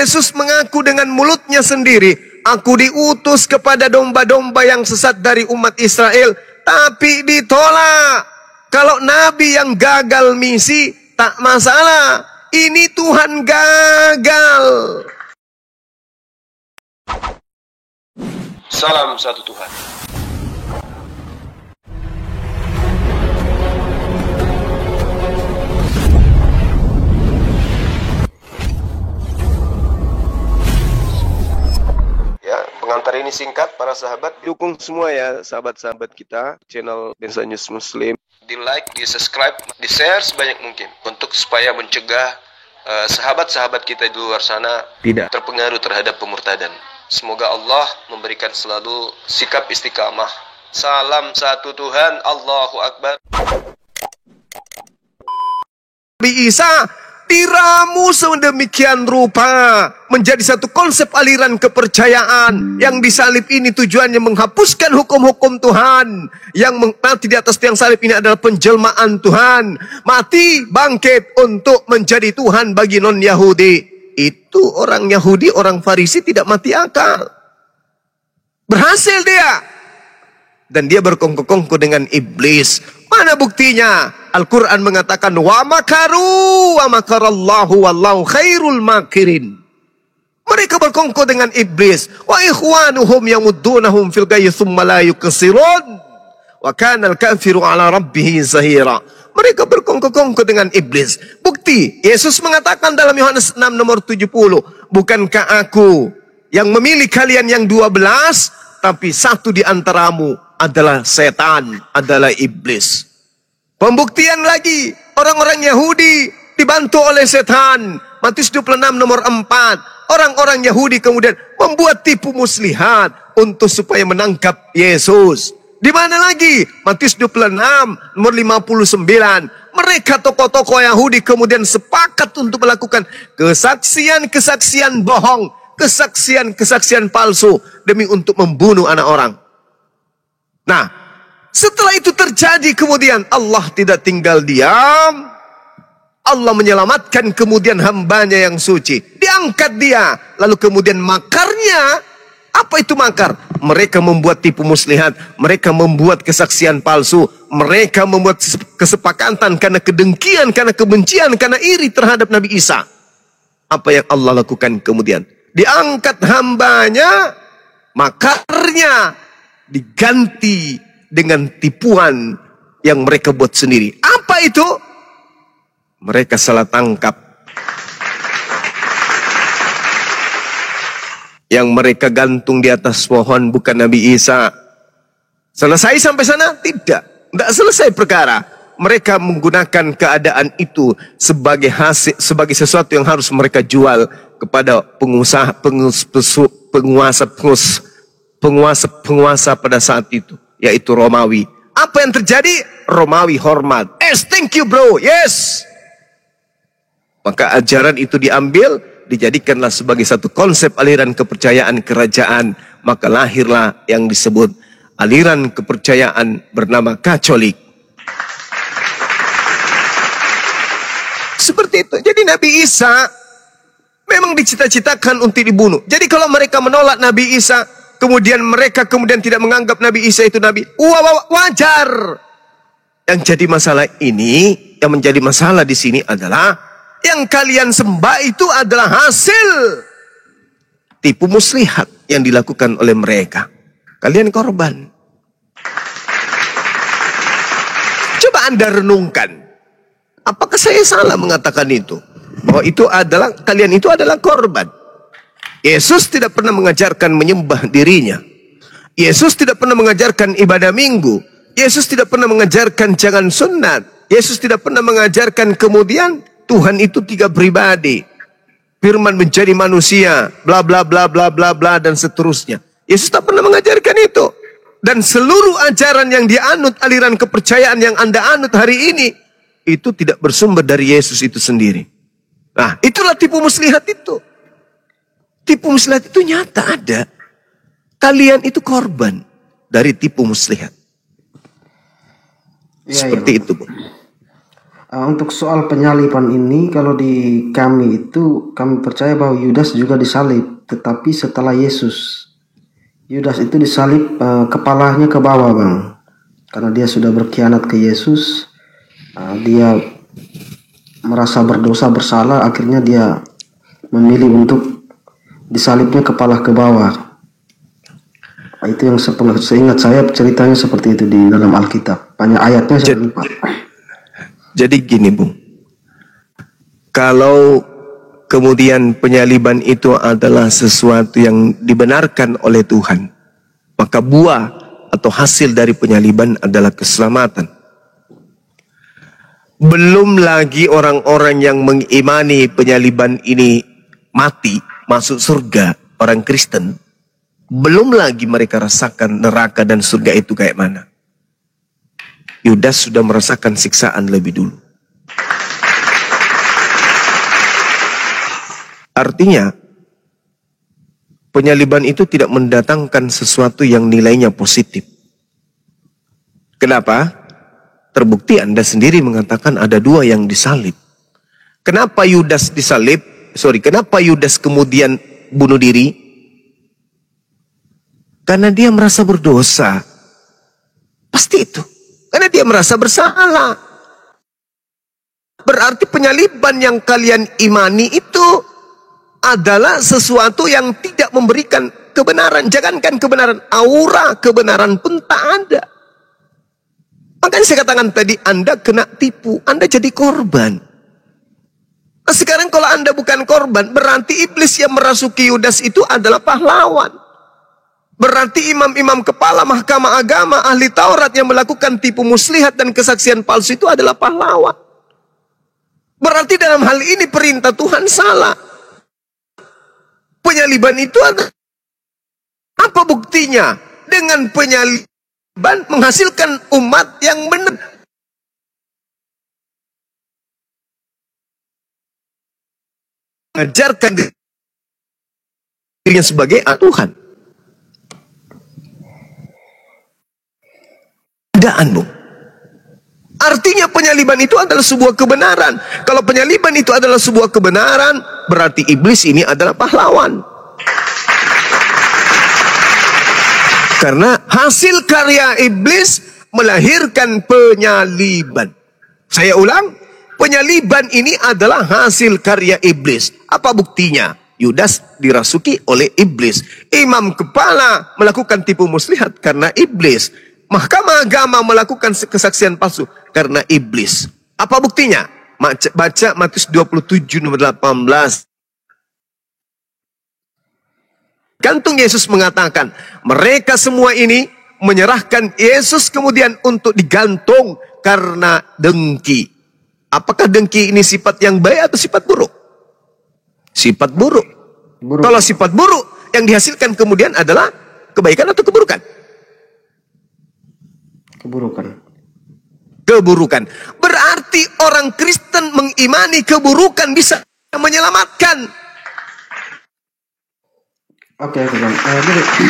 Yesus mengaku dengan mulutnya sendiri, aku diutus kepada domba-domba yang sesat dari umat Israel. Tapi ditolak. Kalau nabi yang gagal misi, tak masalah. Ini Tuhan gagal. Salam satu Tuhan. Ya, pengantar ini singkat para sahabat. Dukung semua ya sahabat-sahabat kita channel Densa News Muslim. Di like, di subscribe, di share sebanyak mungkin untuk supaya mencegah sahabat-sahabat kita di luar sana tidak terpengaruh terhadap pemurtadan. Semoga Allah memberikan selalu sikap istiqamah. Salam satu Tuhan, Allahu Akbar. Nabi Isa diramu sedemikian rupa menjadi satu konsep aliran kepercayaan yang disalib ini tujuannya menghapuskan hukum-hukum Tuhan. Yang mati di atas tiang salib ini adalah penjelmaan Tuhan. Mati bangkit untuk menjadi Tuhan bagi non-Yahudi. Itu orang Yahudi, orang Farisi tidak mati akal. Berhasil dia. Dan dia berkongko-kongko dengan iblis. Mana buktinya? Al-Quran mengatakan, wa makaru wa makarallahu wallahu khairul makirin. Mereka berkongko dengan iblis. Wa ikhwanuhum yamuddunahum fil ghayyi thumma la yuqsirun. Wa kana al-kafiru ala rabbihi zahira. Mereka berkongko-kongko dengan iblis. Bukti, Yesus mengatakan dalam Yohanes 6 nomor 70, bukankah aku yang memilih kalian yang 12, tapi satu di antaramu adalah setan, adalah iblis. Pembuktian lagi, orang-orang Yahudi dibantu oleh setan. Matius 26 nomor 4. Orang-orang Yahudi kemudian membuat tipu muslihat untuk supaya menangkap Yesus. Di mana lagi? Matius 26 nomor 59. Mereka tokoh-tokoh Yahudi kemudian sepakat untuk melakukan kesaksian-kesaksian bohong, kesaksian-kesaksian palsu demi untuk membunuh anak orang. Nah, setelah itu terjadi kemudian Allah tidak tinggal diam. Allah menyelamatkan kemudian hambanya yang suci. Diangkat dia. Lalu kemudian makarnya. Apa itu makar? Mereka membuat tipu muslihat. Mereka membuat kesaksian palsu. Mereka membuat kesepakatan karena kedengkian, karena kebencian, karena iri terhadap Nabi Isa. Apa yang Allah lakukan kemudian? Diangkat hambanya. Makarnya diganti dengan tipuan yang mereka buat sendiri. Apa itu? Mereka salah tangkap. Yang mereka gantung di atas pohon bukan Nabi Isa. Selesai sampai sana? Tidak. Tidak selesai perkara. Mereka menggunakan keadaan itu sebagai hasil, sebagai sesuatu yang harus mereka jual kepada penguasa pada saat itu, yaitu Romawi. Apa yang terjadi? Romawi hormat. Yes, thank you bro. Yes. Maka ajaran itu diambil, dijadikanlah sebagai satu konsep aliran kepercayaan kerajaan. Maka lahirlah yang disebut aliran kepercayaan bernama Katolik. Seperti itu. Jadi Nabi Isa memang dicita-citakan untuk dibunuh. Jadi kalau mereka menolak Nabi Isa, kemudian mereka tidak menganggap Nabi Isa itu Nabi, wajar. Yang jadi masalah ini, yang menjadi masalah di sini adalah yang kalian sembah itu adalah hasil tipu muslihat yang dilakukan oleh mereka. Kalian korban. Coba Anda renungkan. Apakah saya salah mengatakan itu? Bahwa kalian itu adalah korban. Yesus tidak pernah mengajarkan menyembah dirinya. Yesus tidak pernah mengajarkan ibadah minggu. Yesus tidak pernah mengajarkan jangan sunat. Yesus tidak pernah mengajarkan kemudian Tuhan itu 3 pribadi. Firman menjadi manusia, bla bla bla bla bla bla dan seterusnya. Yesus tak pernah mengajarkan itu. Dan seluruh ajaran yang dianut, aliran kepercayaan yang Anda anut hari ini, itu tidak bersumber dari Yesus itu sendiri. Nah, itulah tipu muslihat itu. Tipu muslihat itu nyata ada. Kalian itu korban dari tipu muslihat. Seperti itu, Bu. Untuk soal penyaliban ini, kalau di kami itu, kami percaya bahwa Yudas juga disalib, tetapi setelah Yesus. Yudas itu disalib kepalanya ke bawah, Bang. Karena dia sudah berkhianat ke Yesus, dia merasa berdosa bersalah, akhirnya dia memilih untuk disalibnya kepala ke bawah. Itu yang seingat saya ceritanya seperti itu di dalam Alkitab. Banyak ayatnya saya lupa. Jadi gini, Bung. Kalau kemudian penyaliban itu adalah sesuatu yang dibenarkan oleh Tuhan, maka buah atau hasil dari penyaliban adalah keselamatan. Belum lagi orang-orang yang mengimani penyaliban ini mati, masuk surga, orang Kristen. Belum lagi mereka rasakan neraka dan surga itu kayak mana. Yudas sudah merasakan siksaan lebih dulu. Artinya, penyaliban itu tidak mendatangkan sesuatu yang nilainya positif. Kenapa? Terbukti Anda sendiri mengatakan ada dua yang disalib. Kenapa Yudas disalib? Kenapa Yudas kemudian bunuh diri? Karena dia merasa berdosa. Pasti itu. Karena dia merasa bersalah. Berarti penyaliban yang kalian imani itu adalah sesuatu yang tidak memberikan kebenaran. Jangankan kebenaran, aura kebenaran pun tak ada. Makanya saya katakan tadi, Anda kena tipu, Anda jadi korban. Nah, sekarang kalau Anda bukan korban, berarti iblis yang merasuki Yudas itu adalah pahlawan. Berarti imam-imam kepala mahkamah agama, ahli Taurat yang melakukan tipu muslihat dan kesaksian palsu itu adalah pahlawan. Berarti dalam hal ini perintah Tuhan salah. Penyaliban itu ada. Apa buktinya? Dengan penyaliban menghasilkan umat yang benar. Mengajarkan dirinya sebagai Tuhan. Bung. Artinya penyaliban itu adalah sebuah kebenaran. Kalau penyaliban itu adalah sebuah kebenaran, berarti iblis ini adalah pahlawan. Karena hasil karya iblis melahirkan penyaliban. Saya ulang, penyaliban ini adalah hasil karya iblis. Apa buktinya? Yudas dirasuki oleh iblis. Imam kepala melakukan tipu muslihat karena iblis. Mahkamah agama melakukan kesaksian palsu karena iblis. Apa buktinya? Baca Matius 27 nomor 18. Gantung Yesus mengatakan, mereka semua ini menyerahkan Yesus kemudian untuk digantung karena dengki. Apakah dengki ini sifat yang baik atau sifat buruk? Sifat buruk. Kalau sifat buruk, yang dihasilkan kemudian adalah kebaikan atau keburukan? Keburukan. Berarti orang Kristen mengimani keburukan bisa menyelamatkan. Oke, Bang. Jadi,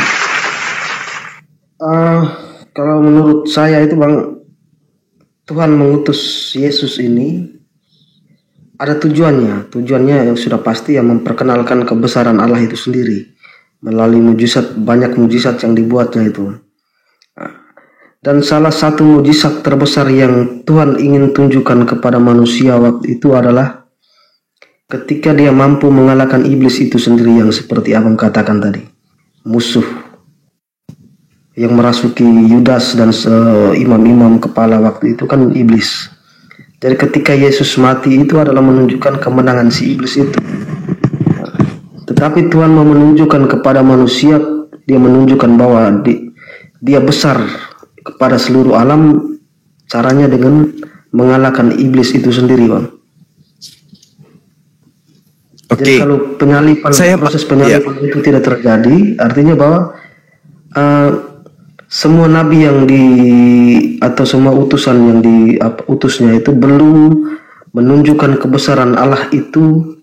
kalau menurut saya itu, Bang, Tuhan mengutus Yesus ini ada tujuannya. Tujuannya yang sudah pasti yang memperkenalkan kebesaran Allah itu sendiri melalui mujizat, banyak mujizat yang dibuatnya itu. Dan salah satu mujizat terbesar yang Tuhan ingin tunjukkan kepada manusia waktu itu adalah ketika dia mampu mengalahkan iblis itu sendiri yang seperti Abang katakan tadi. Musuh yang merasuki Yudas dan imam-imam kepala waktu itu kan iblis. Jadi ketika Yesus mati itu adalah menunjukkan kemenangan si iblis itu. Tetapi Tuhan mau menunjukkan kepada manusia, dia menunjukkan bahwa dia besar kepada seluruh alam, caranya dengan mengalahkan iblis itu sendiri, Bang. Jadi kalau proses penyaliban itu tidak terjadi, artinya bahwa semua nabi yang atau semua utusan yang utusnya itu belum menunjukkan kebesaran Allah itu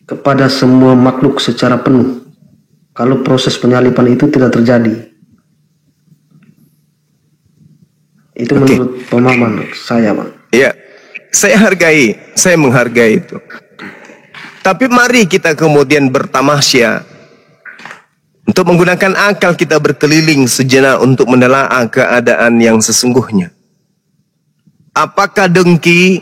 kepada semua makhluk secara penuh. Kalau proses penyaliban itu tidak terjadi. Itu menurut pemahaman saya, Bang. Iya. saya menghargai itu. Tapi mari kita kemudian bertamasya untuk menggunakan akal kita berkeliling sejenak untuk menelaah keadaan yang sesungguhnya. Apakah dengki?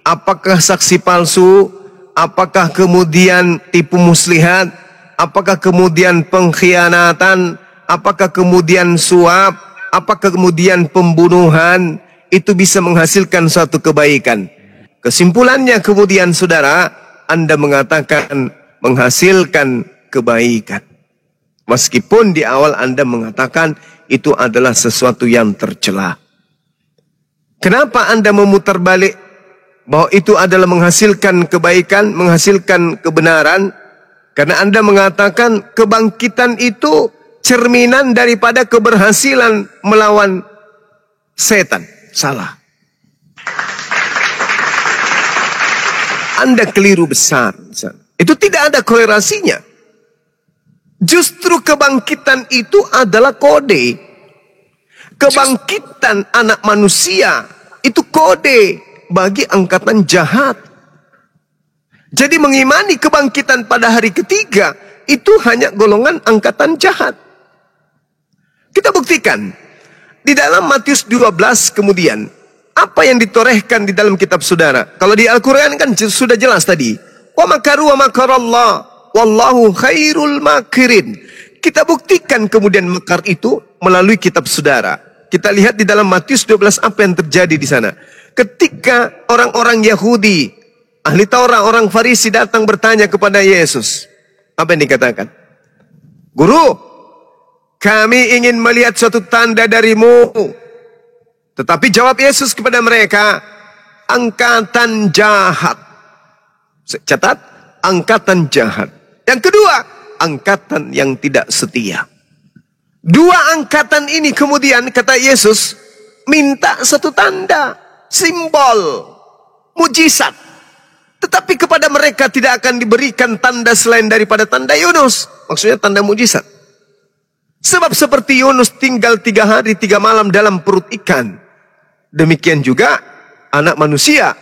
Apakah saksi palsu? Apakah kemudian tipu muslihat? Apakah kemudian pengkhianatan? Apakah kemudian suap? Apakah kemudian pembunuhan? Itu bisa menghasilkan suatu kebaikan. Kesimpulannya kemudian saudara, Anda mengatakan menghasilkan kebaikan. Meskipun di awal Anda mengatakan itu adalah sesuatu yang tercela. Kenapa Anda memutar balik bahwa itu adalah menghasilkan kebaikan, menghasilkan kebenaran? Karena Anda mengatakan kebangkitan itu cerminan daripada keberhasilan melawan setan. Salah. Anda keliru besar. Itu tidak ada korelasinya. Justru kebangkitan itu adalah kode. Kebangkitan anak manusia itu kode bagi angkatan jahat. Jadi mengimani kebangkitan pada hari ketiga itu hanya golongan angkatan jahat. Kita buktikan di dalam Matius 12 kemudian apa yang ditorehkan di dalam kitab saudara. Kalau di Al-Quran kan sudah jelas tadi. Wa makaru wa makarallah wallahu khairul makirin. Kita buktikan kemudian makar itu melalui kitab saudara. Kita lihat di dalam Matius 12 apa yang terjadi di sana. Ketika orang-orang Yahudi, ahli Taurat, orang Farisi datang bertanya kepada Yesus. Apa yang dikatakan? Guru, kami ingin melihat suatu tanda darimu. Tetapi jawab Yesus kepada mereka, angkatan jahat. Catat, angkatan jahat. Yang kedua, angkatan yang tidak setia. Dua angkatan ini kemudian kata Yesus minta satu tanda, simbol, mujizat. Tetapi kepada mereka tidak akan diberikan tanda selain daripada tanda Yunus. Maksudnya tanda mujizat. Sebab seperti Yunus tinggal 3 hari 3 malam dalam perut ikan, demikian juga anak manusia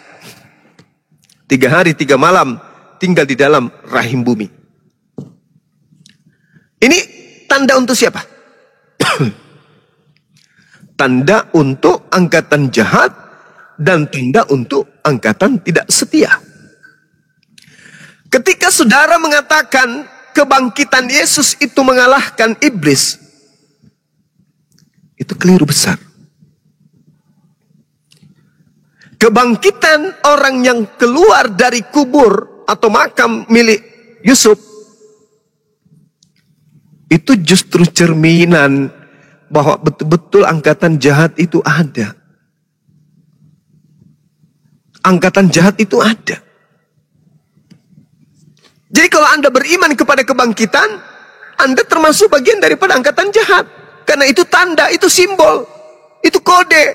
3 hari 3 malam tinggal di dalam rahim bumi. Ini tanda untuk siapa? Tanda untuk angkatan jahat dan tanda untuk angkatan tidak setia. Ketika saudara mengatakan kebangkitan Yesus itu mengalahkan iblis, itu keliru besar. Kebangkitan orang yang keluar dari kubur atau makam milik Yusuf itu justru cerminan bahwa betul-betul angkatan jahat itu ada. Angkatan jahat itu ada. Jadi kalau Anda beriman kepada kebangkitan, Anda termasuk bagian daripada angkatan jahat. Karena itu tanda, itu simbol, itu kode.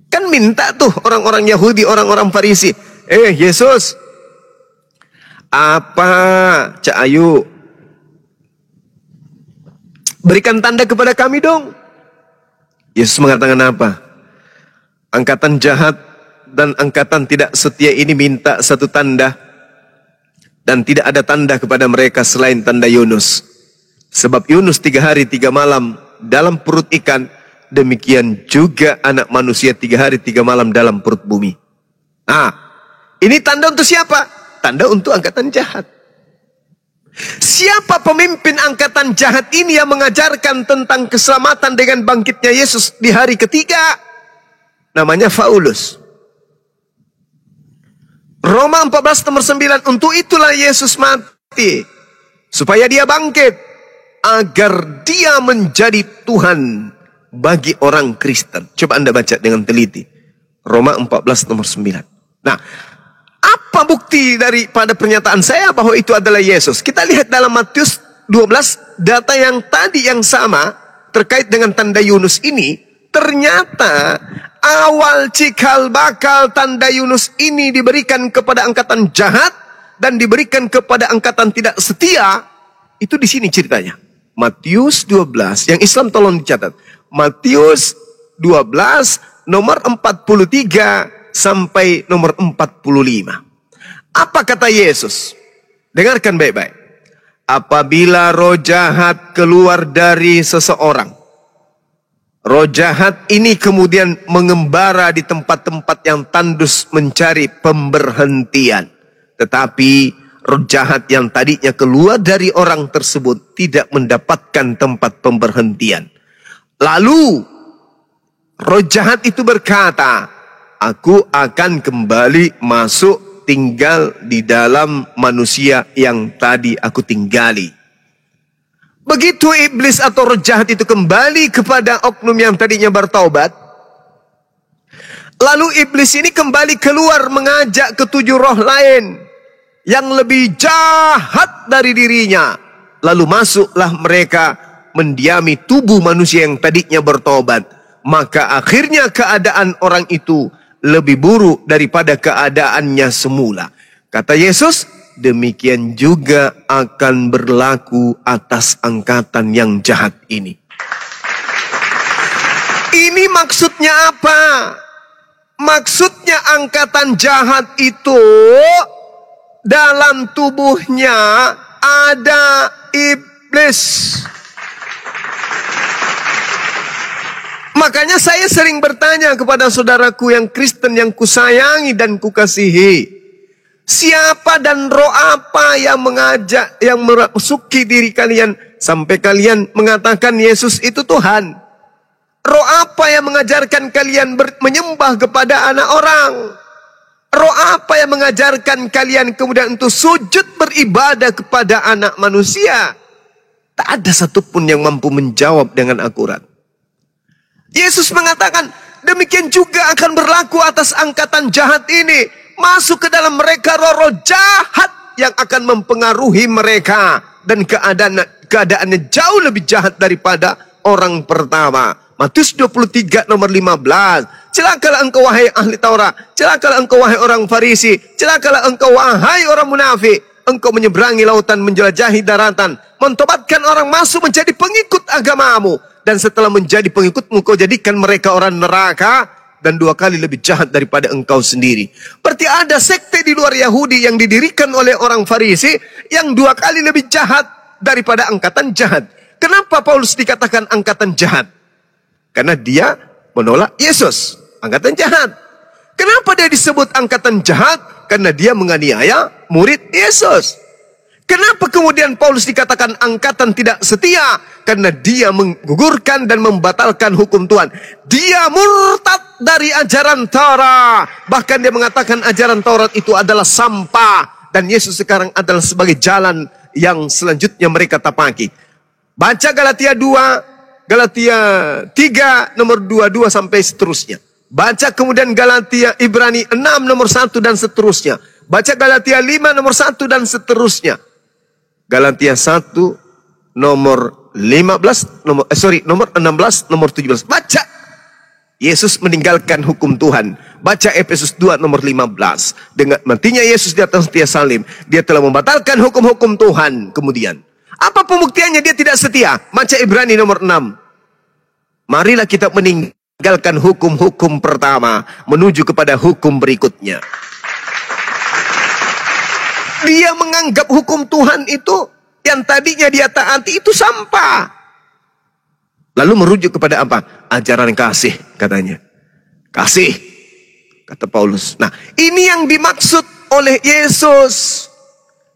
Kan minta tuh orang-orang Yahudi, orang-orang Farisi. Yesus, apa Cak Ayu? Berikan tanda kepada kami dong. Yesus mengatakan apa? Angkatan jahat dan angkatan tidak setia ini minta satu tanda. Dan tidak ada tanda kepada mereka selain tanda Yunus. Sebab Yunus 3 hari 3 malam dalam perut ikan. Demikian juga anak manusia 3 hari 3 malam dalam perut bumi. Nah, ini tanda untuk siapa? Tanda untuk angkatan jahat. Siapa pemimpin angkatan jahat ini yang mengajarkan tentang keselamatan dengan bangkitnya Yesus di hari ketiga? Namanya Paulus. Roma 14 nomor 9. Untuk itulah Yesus mati, supaya dia bangkit, agar dia menjadi Tuhan bagi orang Kristen. Coba Anda baca dengan teliti. Roma 14 nomor 9. Nah, apa bukti daripada pernyataan saya bahwa itu adalah Yesus? Kita lihat dalam Matius 12, data yang tadi yang sama terkait dengan tanda Yunus ini. Ternyata awal cikal bakal tanda Yunus ini diberikan kepada angkatan jahat dan diberikan kepada angkatan tidak setia. Itu di sini ceritanya. Matius 12, yang Islam tolong dicatat. Matius 12 nomor 43 sampai nomor 45. Apa kata Yesus? Dengarkan baik-baik. Apabila roh jahat keluar dari seseorang, roh jahat ini kemudian mengembara di tempat-tempat yang tandus mencari pemberhentian. Tetapi roh jahat yang tadinya keluar dari orang tersebut tidak mendapatkan tempat pemberhentian. Lalu roh jahat itu berkata, aku akan kembali masuk tinggal di dalam manusia yang tadi aku tinggali. Begitu iblis atau roh jahat itu kembali kepada oknum yang tadinya bertaubat, lalu iblis ini kembali keluar mengajak ketujuh roh lain yang lebih jahat dari dirinya. Lalu masuklah mereka mendiami tubuh manusia yang tadinya bertobat. Maka akhirnya keadaan orang itu lebih buruk daripada keadaannya semula. Kata Yesus, demikian juga akan berlaku atas angkatan yang jahat ini. Ini maksudnya apa? Maksudnya angkatan jahat itu dalam tubuhnya ada iblis. Makanya saya sering bertanya kepada saudaraku yang Kristen yang kusayangi dan kukasihi. Siapa dan roh apa yang mengajak, yang merasuki diri kalian sampai kalian mengatakan Yesus itu Tuhan? Roh apa yang mengajarkan kalian menyembah kepada anak orang? Roh apa yang mengajarkan kalian kemudian untuk sujud beribadah kepada anak manusia? Tak ada satupun yang mampu menjawab dengan akurat. Yesus mengatakan, demikian juga akan berlaku atas angkatan jahat ini. Masuk ke dalam mereka roh-roh jahat yang akan mempengaruhi mereka. Dan keadaannya jauh lebih jahat daripada orang pertama. Matius 23 nomor 15. Celakalah engkau wahai ahli Taurat. Celakalah engkau wahai orang Farisi. Celakalah engkau wahai orang munafik. Engkau menyeberangi lautan, menjelajahi daratan. Mentobatkan orang masuk menjadi pengikut agamamu. Dan setelah menjadi pengikutmu, kau jadikan mereka orang neraka. Dan 2 kali lebih jahat daripada engkau sendiri. Berarti ada sekte di luar Yahudi yang didirikan oleh orang Farisi. Yang 2 kali lebih jahat daripada angkatan jahat. Kenapa Paulus dikatakan angkatan jahat? Karena dia menolak Yesus. Angkatan jahat. Kenapa dia disebut angkatan jahat? Karena dia menganiaya murid Yesus. Kenapa kemudian Paulus dikatakan angkatan tidak setia? Karena dia menggugurkan dan membatalkan hukum Tuhan. Dia murtad dari ajaran Taurat. Bahkan dia mengatakan ajaran Taurat itu adalah sampah. Dan Yesus sekarang adalah sebagai jalan yang selanjutnya mereka tapaki. Baca Galatia 2, Galatia 3 nomor 22 sampai seterusnya. Baca kemudian Galatia Ibrani 6 nomor 1 dan seterusnya. Baca Galatia 5 nomor 1 dan seterusnya. Galatia 1 nomor 15 nomor 16 nomor 17. Baca. Yesus meninggalkan hukum Tuhan. Baca Efesus 2 nomor 15. Dengan matinya Yesus di atas tiang salib, dia telah membatalkan hukum-hukum Tuhan. Kemudian, apa pembuktiannya dia tidak setia? Baca Ibrani nomor 6. Marilah kita meninggalkan hukum-hukum pertama menuju kepada hukum berikutnya. Dia menganggap hukum Tuhan itu yang tadinya dia taati itu sampah. Lalu merujuk kepada apa? Ajaran kasih katanya. Kasih, kata Paulus. Nah, ini yang dimaksud oleh Yesus.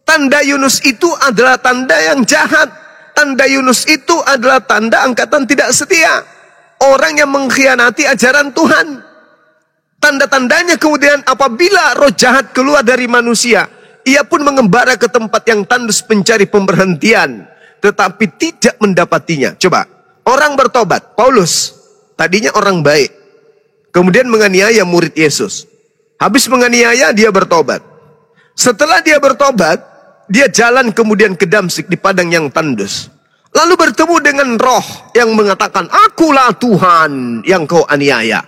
Tanda Yunus itu adalah tanda yang jahat. Tanda Yunus itu adalah tanda angkatan tidak setia. Orang yang mengkhianati ajaran Tuhan. Tanda-tandanya kemudian apabila roh jahat keluar dari manusia, ia pun mengembara ke tempat yang tandus mencari pemberhentian. Tetapi tidak mendapatinya. Coba, orang bertobat. Paulus, tadinya orang baik. Kemudian menganiaya murid Yesus. Habis menganiaya, dia bertobat. Setelah dia bertobat, dia jalan kemudian ke Damsyik di padang yang tandus. Lalu bertemu dengan roh yang mengatakan, akulah Tuhan yang kau aniaya.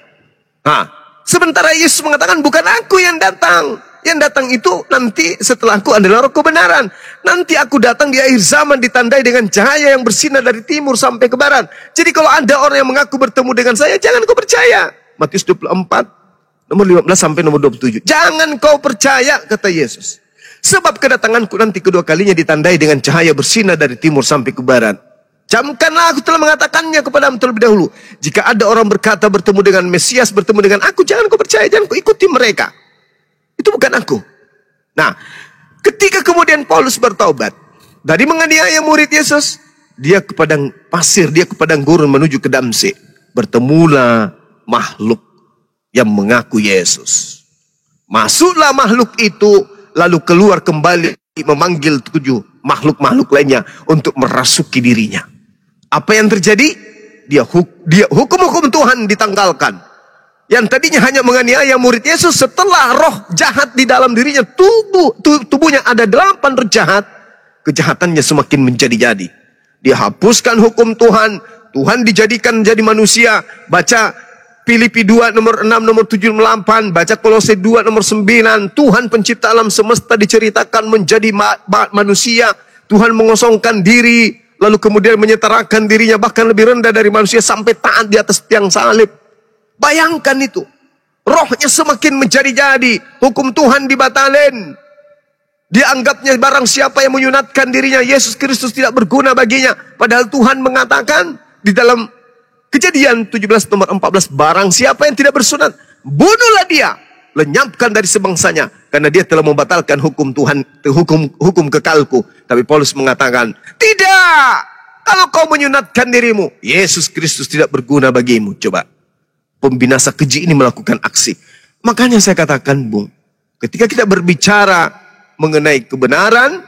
Nah, sementara Yesus mengatakan, bukan aku yang datang. Yang datang itu nanti setelahku adalah roh kebenaran. Nanti aku datang di akhir zaman ditandai dengan cahaya yang bersinar dari timur sampai ke barat. Jadi kalau ada orang yang mengaku bertemu dengan saya, jangan kau percaya. Matius 24, nomor 15 sampai nomor 27. Jangan kau percaya, kata Yesus. Sebab kedatanganku nanti kedua kalinya ditandai dengan cahaya bersinar dari timur sampai ke barat. Camkanlah, aku telah mengatakannya kepadamu terlebih dahulu. Jika ada orang berkata bertemu dengan Mesias, bertemu dengan aku, jangan kau percaya, jangan kau ikuti mereka. Itu bukan aku. Nah, ketika kemudian Paulus bertaubat dari menganiaya murid Yesus, dia ke padang pasir, dia ke padang gurun menuju ke Damsik. Bertemulah makhluk yang mengaku Yesus. Masuklah makhluk itu, lalu keluar kembali memanggil 7 makhluk-makhluk lainnya untuk merasuki dirinya. Apa yang terjadi? Dia hukum-hukum Tuhan ditanggalkan. Yang tadinya hanya menganiaya murid Yesus, setelah roh jahat di dalam dirinya, tubuhnya ada 8 roh jahat, kejahatannya semakin menjadi-jadi. Dia hapuskan hukum Tuhan, Tuhan dijadikan jadi manusia. Baca Filipi 2 nomor 6 nomor 7 nomor 8, baca Kolose 2 nomor 9. Tuhan pencipta alam semesta diceritakan menjadi manusia. Tuhan mengosongkan diri, lalu kemudian menyetarakan dirinya bahkan lebih rendah dari manusia sampai taat di atas tiang salib. Bayangkan itu. Rohnya semakin menjadi-jadi, hukum Tuhan dibatalin. Dianggapnya barang siapa yang menyunatkan dirinya, Yesus Kristus tidak berguna baginya. Padahal Tuhan mengatakan di dalam Kejadian 17 nomor 14, barang siapa yang tidak bersunat, bunuhlah dia, lenyapkan dari sebangsanya, karena dia telah membatalkan hukum Tuhan, hukum kekalku. Tapi Paulus mengatakan, tidak, kalau kau menyunatkan dirimu, Yesus Kristus tidak berguna bagimu. Coba, pembinasa keji ini melakukan aksi. Makanya saya katakan, Bung, ketika kita berbicara mengenai kebenaran,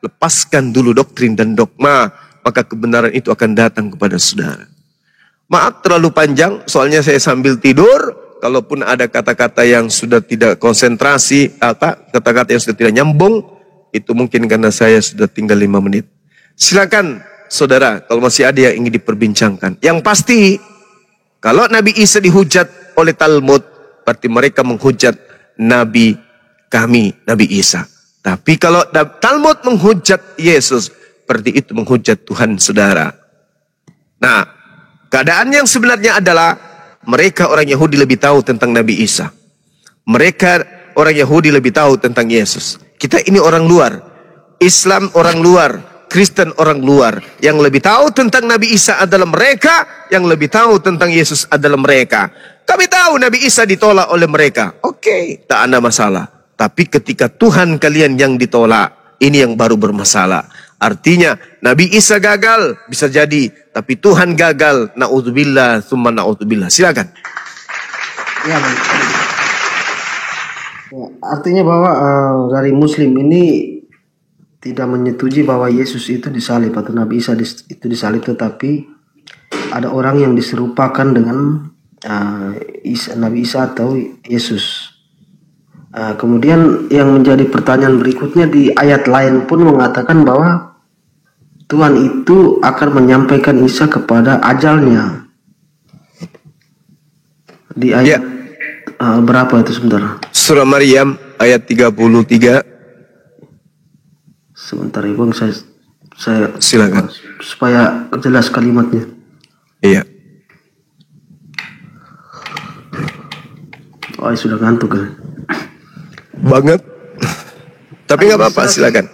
lepaskan dulu doktrin dan dogma, maka kebenaran itu akan datang kepada saudara. Maaf terlalu panjang, soalnya saya sambil tidur. Kalaupun ada kata-kata yang sudah tidak konsentrasi, kata-kata yang sudah tidak nyambung, itu mungkin karena saya sudah tinggal 5 menit. Silakan saudara, kalau masih ada yang ingin diperbincangkan. Yang pasti, kalau Nabi Isa dihujat oleh Talmud, berarti mereka menghujat Nabi kami, Nabi Isa. Tapi kalau Talmud menghujat Yesus, berarti itu menghujat Tuhan saudara. Nah, keadaan yang sebenarnya adalah mereka orang Yahudi lebih tahu tentang Nabi Isa. Mereka orang Yahudi lebih tahu tentang Yesus. Kita ini orang luar. Islam orang luar. Kristen orang luar. Yang lebih tahu tentang Nabi Isa adalah mereka. Yang lebih tahu tentang Yesus adalah mereka. Kami tahu Nabi Isa ditolak oleh mereka. Oke, tak ada masalah. Tapi ketika Tuhan kalian yang ditolak, ini yang baru bermasalah. Artinya Nabi Isa gagal, bisa jadi, tapi Tuhan gagal. Na'udzubillah, summa na'udzubillah. Silakan. Ya, artinya bahwa dari Muslim ini tidak menyetujui bahwa Yesus itu disalib atau Nabi Isa itu disalib, tetapi ada orang yang diserupakan dengan Nabi Isa atau Yesus. Kemudian yang menjadi pertanyaan berikutnya, di ayat lain pun mengatakan bahwa Tuhan itu akan menyampaikan Isa kepada ajalnya. Di ayat berapa itu sebentar? Surah Maryam ayat 33. Sebentar ya Bang, saya silakan supaya jelas kalimatnya. Iya. Oh, sudah ngantuk kan? Banget. Tapi nggak apa-apa, silakan.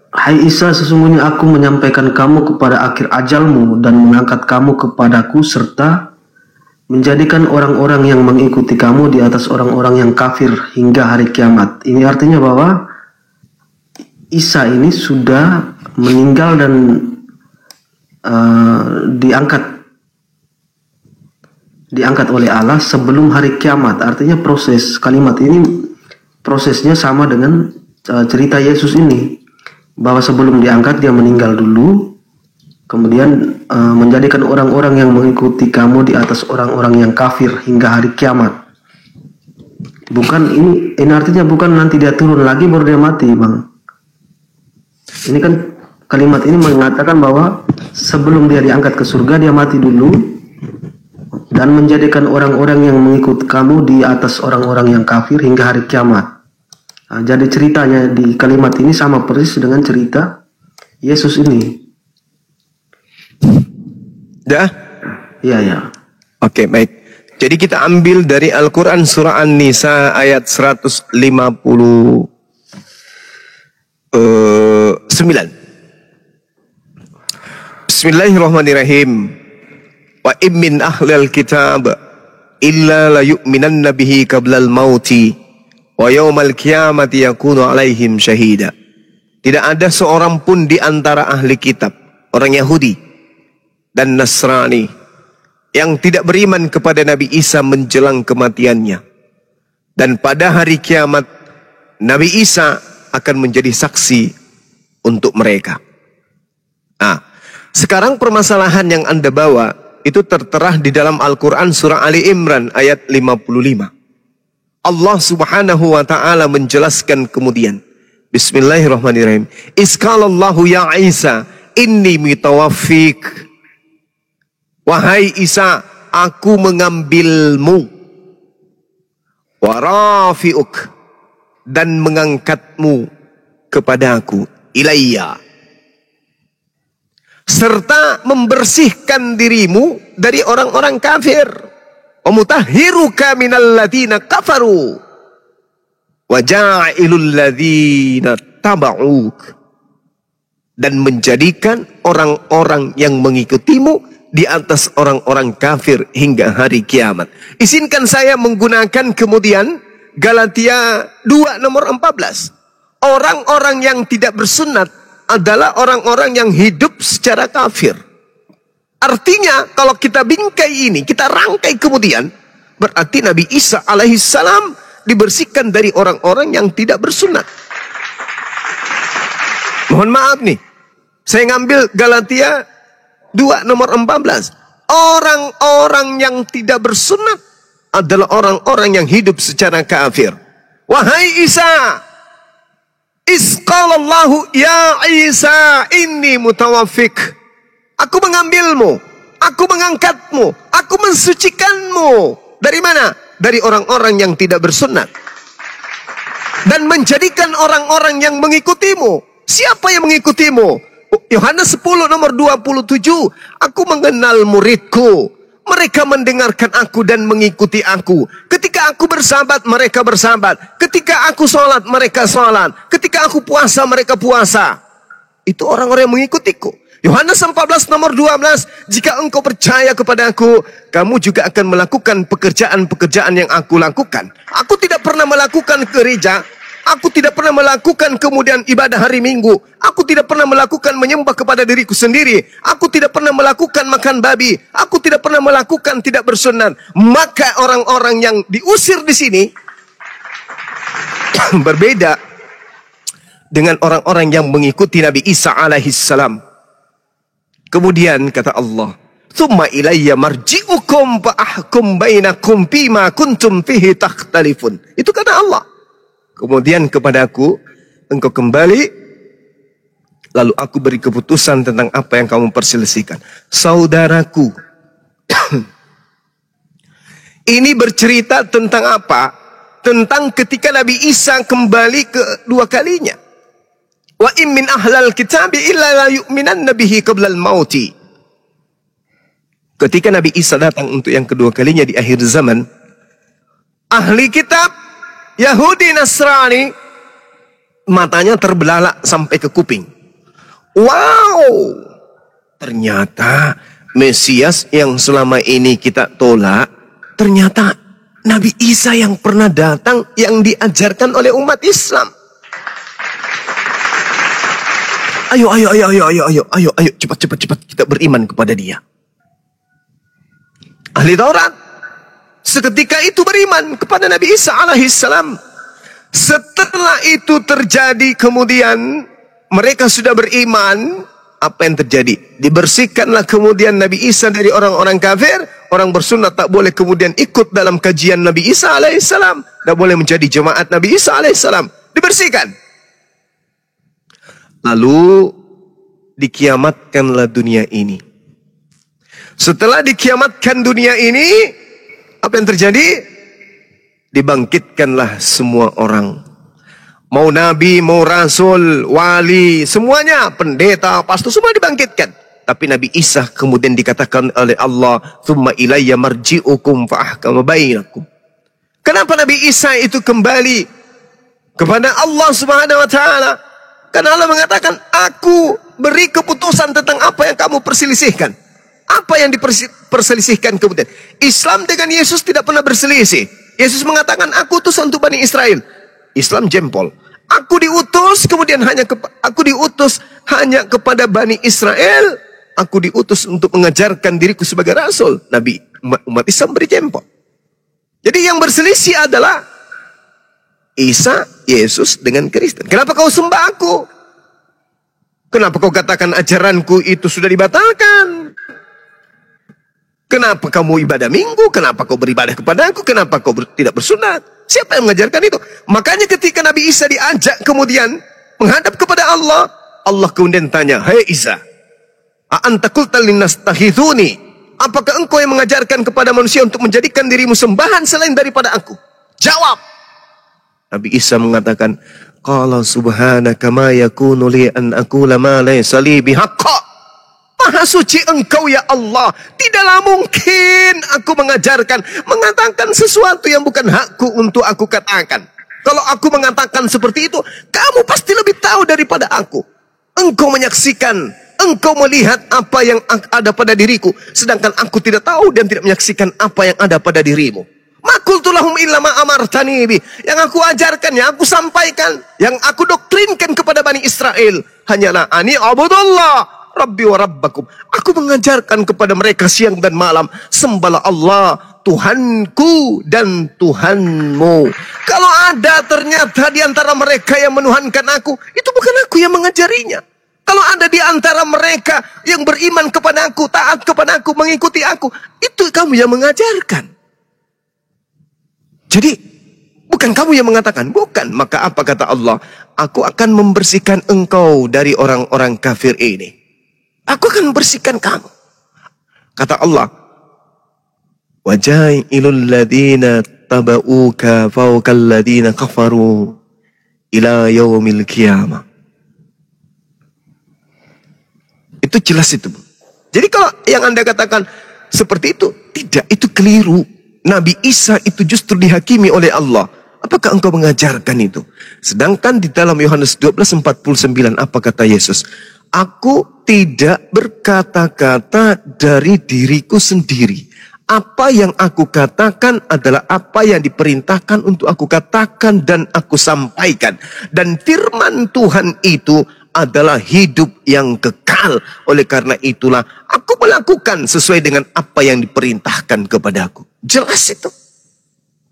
Hai Isa, sesungguhnya aku menyampaikan kamu kepada akhir ajalmu dan mengangkat kamu kepadaku serta menjadikan orang-orang yang mengikuti kamu di atas orang-orang yang kafir hingga hari kiamat. Ini artinya bahwa Isa ini sudah meninggal dan diangkat oleh Allah sebelum hari kiamat. Artinya kalimat ini prosesnya sama dengan cerita Yesus ini, bahwa sebelum diangkat dia meninggal dulu, kemudian menjadikan orang-orang yang mengikuti kamu di atas orang-orang yang kafir hingga hari kiamat. Bukan ini artinya bukan nanti dia turun lagi baru dia mati, Bang. Ini kan kalimat ini mengatakan bahwa sebelum dia diangkat ke surga dia mati dulu dan menjadikan orang-orang yang mengikut kamu di atas orang-orang yang kafir hingga hari kiamat. Nah, jadi ceritanya di kalimat ini sama persis dengan cerita Yesus ini. Ya? Iya, ya. Oke, baik. Jadi kita ambil dari Al-Quran surah An-Nisa ayat 159. Bismillahirrahmanirrahim. Wa immin ahlil kitab illa la yu'minanna bihi qablal mauti wa yawmal qiyamati yakunu alaihim syahida. Tidak ada seorang pun di antara ahli kitab, orang Yahudi dan Nasrani, yang tidak beriman kepada Nabi Isa menjelang kematiannya. Dan pada hari kiamat, Nabi Isa akan menjadi saksi untuk mereka. Nah, sekarang permasalahan yang Anda bawa itu tertera di dalam Al-Quran surah Ali Imran ayat 55. Allah subhanahu wa ta'ala menjelaskan kemudian. Bismillahirrahmanirrahim. Iskalallahu ya Isa, inni mitawaffik. Wahai Isa, aku mengambilmu. Warafi'uk, dan mengangkatmu kepadaku. Ilayya, serta membersihkan dirimu dari orang-orang kafir. Wa mutahhiruka minal ladina kafaru. Wa ja'ilul ladina taba'uk, dan menjadikan orang-orang yang mengikutimu di atas orang-orang kafir hingga hari kiamat. Izinkan saya menggunakan kemudian Galatia 2 nomor 14. Orang-orang yang tidak bersunat adalah orang-orang yang hidup secara kafir. Artinya kalau kita bingkai ini, kita rangkai kemudian, berarti Nabi Isa alaihissalam dibersihkan dari orang-orang yang tidak bersunat. Mohon maaf nih, saya ngambil Galatia 2 nomor 14. Orang-orang yang tidak bersunat adalah orang-orang yang hidup secara kafir. Wahai Isa, isqalallahu ya Isa inni mutawaffik. Aku mengambilmu, aku mengangkatmu, aku mensucikanmu. Dari mana? Dari orang-orang yang tidak bersunat. Dan menjadikan orang-orang yang mengikutimu. Siapa yang mengikutimu? Yohanes 10 nomor 27. Aku mengenal muridku. Mereka mendengarkan aku dan mengikuti aku. Ketika aku bersahabat, mereka bersahabat. Ketika aku sholat, mereka sholat. Ketika aku puasa, mereka puasa. Itu orang-orang yang mengikutiku. Yohanes 14 nomor 12. Jika engkau percaya kepada aku, kamu juga akan melakukan pekerjaan-pekerjaan yang aku lakukan. Aku tidak pernah melakukan gereja. Aku tidak pernah melakukan kemudian ibadah hari Minggu. Aku tidak pernah melakukan menyembah kepada diriku sendiri. Aku tidak pernah melakukan makan babi. Aku tidak pernah melakukan tidak bersunat. Maka orang-orang yang diusir di sini berbeda dengan orang-orang yang mengikuti Nabi Isa alaihissalam. Kemudian kata Allah, "Tsumma ilayya marji'ukum fa ahkum bainakum fima kuntum fihi takhtalifun." Itu kata Allah. Kemudian kepadaku engkau kembali, lalu aku beri keputusan tentang apa yang kamu perselisihkan. Saudaraku, ini bercerita tentang apa? Tentang ketika Nabi Isa kembali kedua kalinya. Wa in min ahlal kitabi illa la yu'minanna bihi qablal mauti. Ketika Nabi Isa datang untuk yang kedua kalinya di akhir zaman, ahli kitab Yahudi Nasrani matanya terbelalak sampai ke kuping. Wow, ternyata Mesias yang selama ini kita tolak, ternyata Nabi Isa yang pernah datang, yang diajarkan oleh umat Islam. Ayo, cepat kita beriman kepada dia. Ahli Taurat seketika itu beriman kepada Nabi Isa alaihissalam. Setelah itu terjadi kemudian mereka sudah beriman. Apa yang terjadi? Dibersihkanlah kemudian Nabi Isa dari orang-orang kafir. Orang bersunat tak boleh kemudian ikut dalam kajian Nabi Isa alaihissalam. Tak boleh menjadi jemaat Nabi Isa alaihissalam. Dibersihkan. Lalu dikiamatkanlah dunia ini. Setelah dikiamatkan dunia ini, apa yang terjadi? Dibangkitkanlah semua orang. Mau nabi, mau rasul, wali, semuanya, pendeta, pastor, semua dibangkitkan. Tapi Nabi Isa kemudian dikatakan oleh Allah, "Tsumma ilayya marji'ukum fa ahkama bainakum." Kenapa Nabi Isa itu kembali kepada Allah Subhanahu wa taala? Karena Allah mengatakan, "Aku beri keputusan tentang apa yang kamu perselisihkan." Apa yang diperselisihkan kemudian? Islam dengan Yesus tidak pernah berselisih. Yesus mengatakan, "Aku utus untuk Bani Israel." Islam jempol. Aku diutus hanya kepada Bani Israel. Aku diutus untuk mengajarkan diriku sebagai rasul. Nabi umat Islam beri jempol. Jadi yang berselisih adalah Isa, Yesus dengan Kristen. Kenapa kau sembah aku? Kenapa kau katakan ajaranku itu sudah dibatalkan? Kenapa kamu ibadah minggu? Kenapa kau beribadah kepada aku? Kenapa kau tidak bersunat? Siapa yang mengajarkan itu? Makanya ketika Nabi Isa diajak kemudian menghadap kepada Allah, Allah kemudian tanya, "Hei Isa, a'anta qulta linnas takhizuni?" Apakah engkau yang mengajarkan kepada manusia untuk menjadikan dirimu sembahan selain daripada aku? Jawab. Nabi Isa mengatakan, "Qala subhanaka ma yakunu li an aqula ma laysa li bihaqq." Maha suci engkau ya Allah. Tidaklah mungkin aku mengatakan sesuatu yang bukan hakku untuk aku katakan. Kalau aku mengatakan seperti itu, kamu pasti lebih tahu daripada aku. Engkau menyaksikan, engkau melihat apa yang ada pada diriku, sedangkan aku tidak tahu dan tidak menyaksikan apa yang ada pada dirimu. Makultu lahum illa ma amartani bi. Yang aku ajarkan, yang aku sampaikan, yang aku doktrinkan kepada Bani Israel hanyalah ani abudullah Rabbi wa Rabbakum. Aku mengajarkan kepada mereka siang dan malam, sembahlah Allah, Tuhanku dan Tuhanmu. Kalau ada ternyata di antara mereka yang menuhankan aku, itu bukan aku yang mengajarinya. Kalau ada di antara mereka yang beriman kepada aku, taat kepada aku, mengikuti aku, itu kamu yang mengajarkan. Jadi, bukan kamu yang mengatakan, bukan. Maka apa kata Allah? Aku akan membersihkan engkau dari orang-orang kafir ini. Aku akan membersihkan kamu. Kata Allah, "Wajailul ladina tabauka fawqal ladina kafaru ila yaumil qiyamah." Itu jelas itu. Jadi kalau yang Anda katakan seperti itu, tidak, itu keliru. Nabi Isa itu justru dihakimi oleh Allah. Apakah engkau mengajarkan itu? Sedangkan di dalam Yohanes 12:49 apa kata Yesus? Aku tidak berkata-kata dari diriku sendiri. Apa yang aku katakan adalah apa yang diperintahkan untuk aku katakan dan aku sampaikan. Dan firman Tuhan itu adalah hidup yang kekal. Oleh karena itulah aku melakukan sesuai dengan apa yang diperintahkan kepadaku. Jelas itu.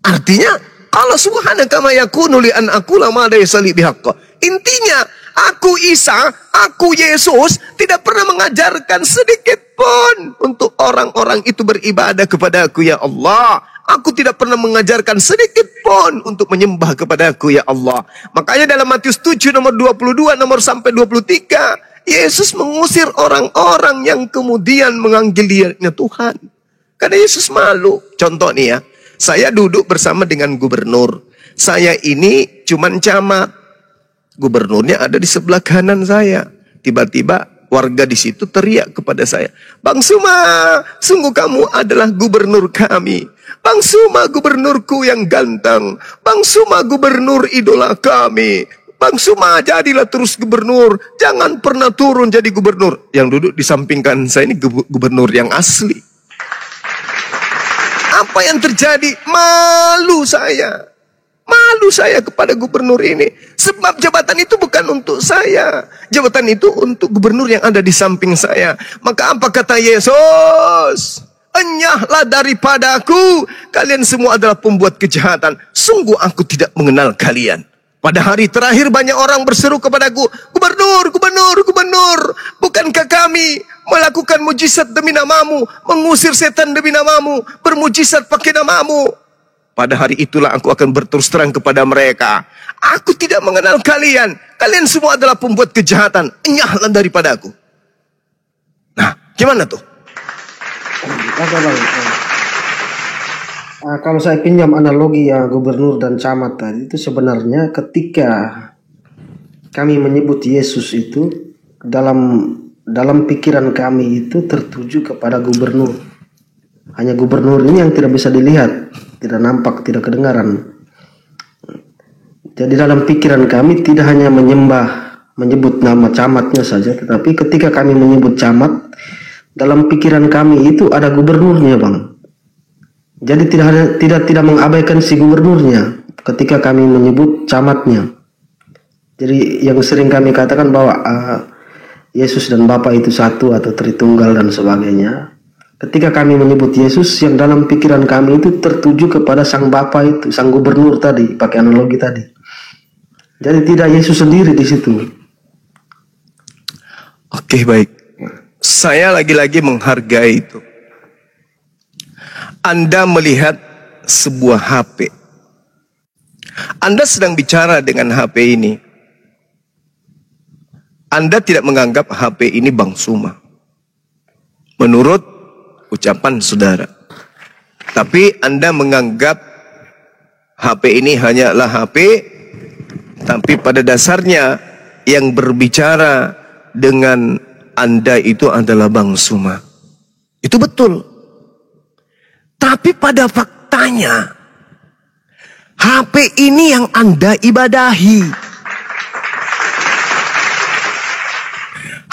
Artinya, Allah subhanaka ma yakunu li an aqula ma laysa li bihaqq. Intinya, aku Isa, aku Yesus tidak pernah mengajarkan sedikit pun untuk orang-orang itu beribadah kepada aku ya Allah. Aku tidak pernah mengajarkan sedikit pun untuk menyembah kepada aku ya Allah. Makanya dalam Matius 7 nomor 22 nomor sampai 23, Yesus mengusir orang-orang yang kemudian menganggil dirinya Tuhan. Karena Yesus malu. Contoh nih ya, saya duduk bersama dengan gubernur. Saya ini cuman camat. Gubernurnya ada di sebelah kanan saya. Tiba-tiba warga di situ teriak kepada saya, "Bang Suma, sungguh kamu adalah gubernur kami. Bang Suma, gubernurku yang ganteng. Bang Suma, gubernur idola kami. Bang Suma, jadilah terus gubernur. Jangan pernah turun jadi gubernur." Yang duduk di samping kanan saya ini gubernur yang asli. Apa yang terjadi? Malu saya. Malu saya kepada gubernur ini. Sebab jabatan itu bukan untuk saya. Jabatan itu untuk gubernur yang ada di samping saya. Maka apa kata Yesus? "Enyahlah daripadaku. Kalian semua adalah pembuat kejahatan. Sungguh aku tidak mengenal kalian." Pada hari terakhir banyak orang berseru kepadaku, "Gubernur, gubernur, gubernur, bukankah kami melakukan mujizat demi namamu, mengusir setan demi namamu, bermujizat pakai namamu?" Pada hari itulah aku akan berterus terang kepada mereka, "Aku tidak mengenal kalian. Kalian semua adalah pembuat kejahatan. Enyahlah daripada aku." Nah, gimana tuh? Kalau saya pinjam analogi ya gubernur dan camat tadi, itu sebenarnya ketika kami menyebut Yesus itu dalam dalam pikiran kami itu tertuju kepada gubernur. Hanya gubernur ini yang tidak bisa dilihat, tidak nampak, tidak kedengaran. Jadi dalam pikiran kami tidak hanya menyebut nama camatnya saja, tetapi ketika kami menyebut camat, dalam pikiran kami itu ada gubernurnya, Bang. Jadi tidak mengabaikan si gubernurnya ketika kami menyebut camatnya. Jadi yang sering kami katakan bahwa Yesus dan Bapa itu satu atau Tritunggal dan sebagainya. Ketika kami menyebut Yesus, yang dalam pikiran kami itu tertuju kepada sang Bapa itu, sang gubernur tadi, pakai analogi tadi. Jadi tidak Yesus sendiri di situ. Oke, baik. Saya lagi-lagi menghargai itu. Anda melihat sebuah HP. Anda sedang bicara dengan HP ini. Anda tidak menganggap HP ini Bang Suma, menurut ucapan saudara. Tapi Anda menganggap HP ini hanyalah HP, tapi pada dasarnya yang berbicara dengan Anda itu adalah Bang Suma. Itu betul. Tapi pada faktanya, HP ini yang Anda ibadahi.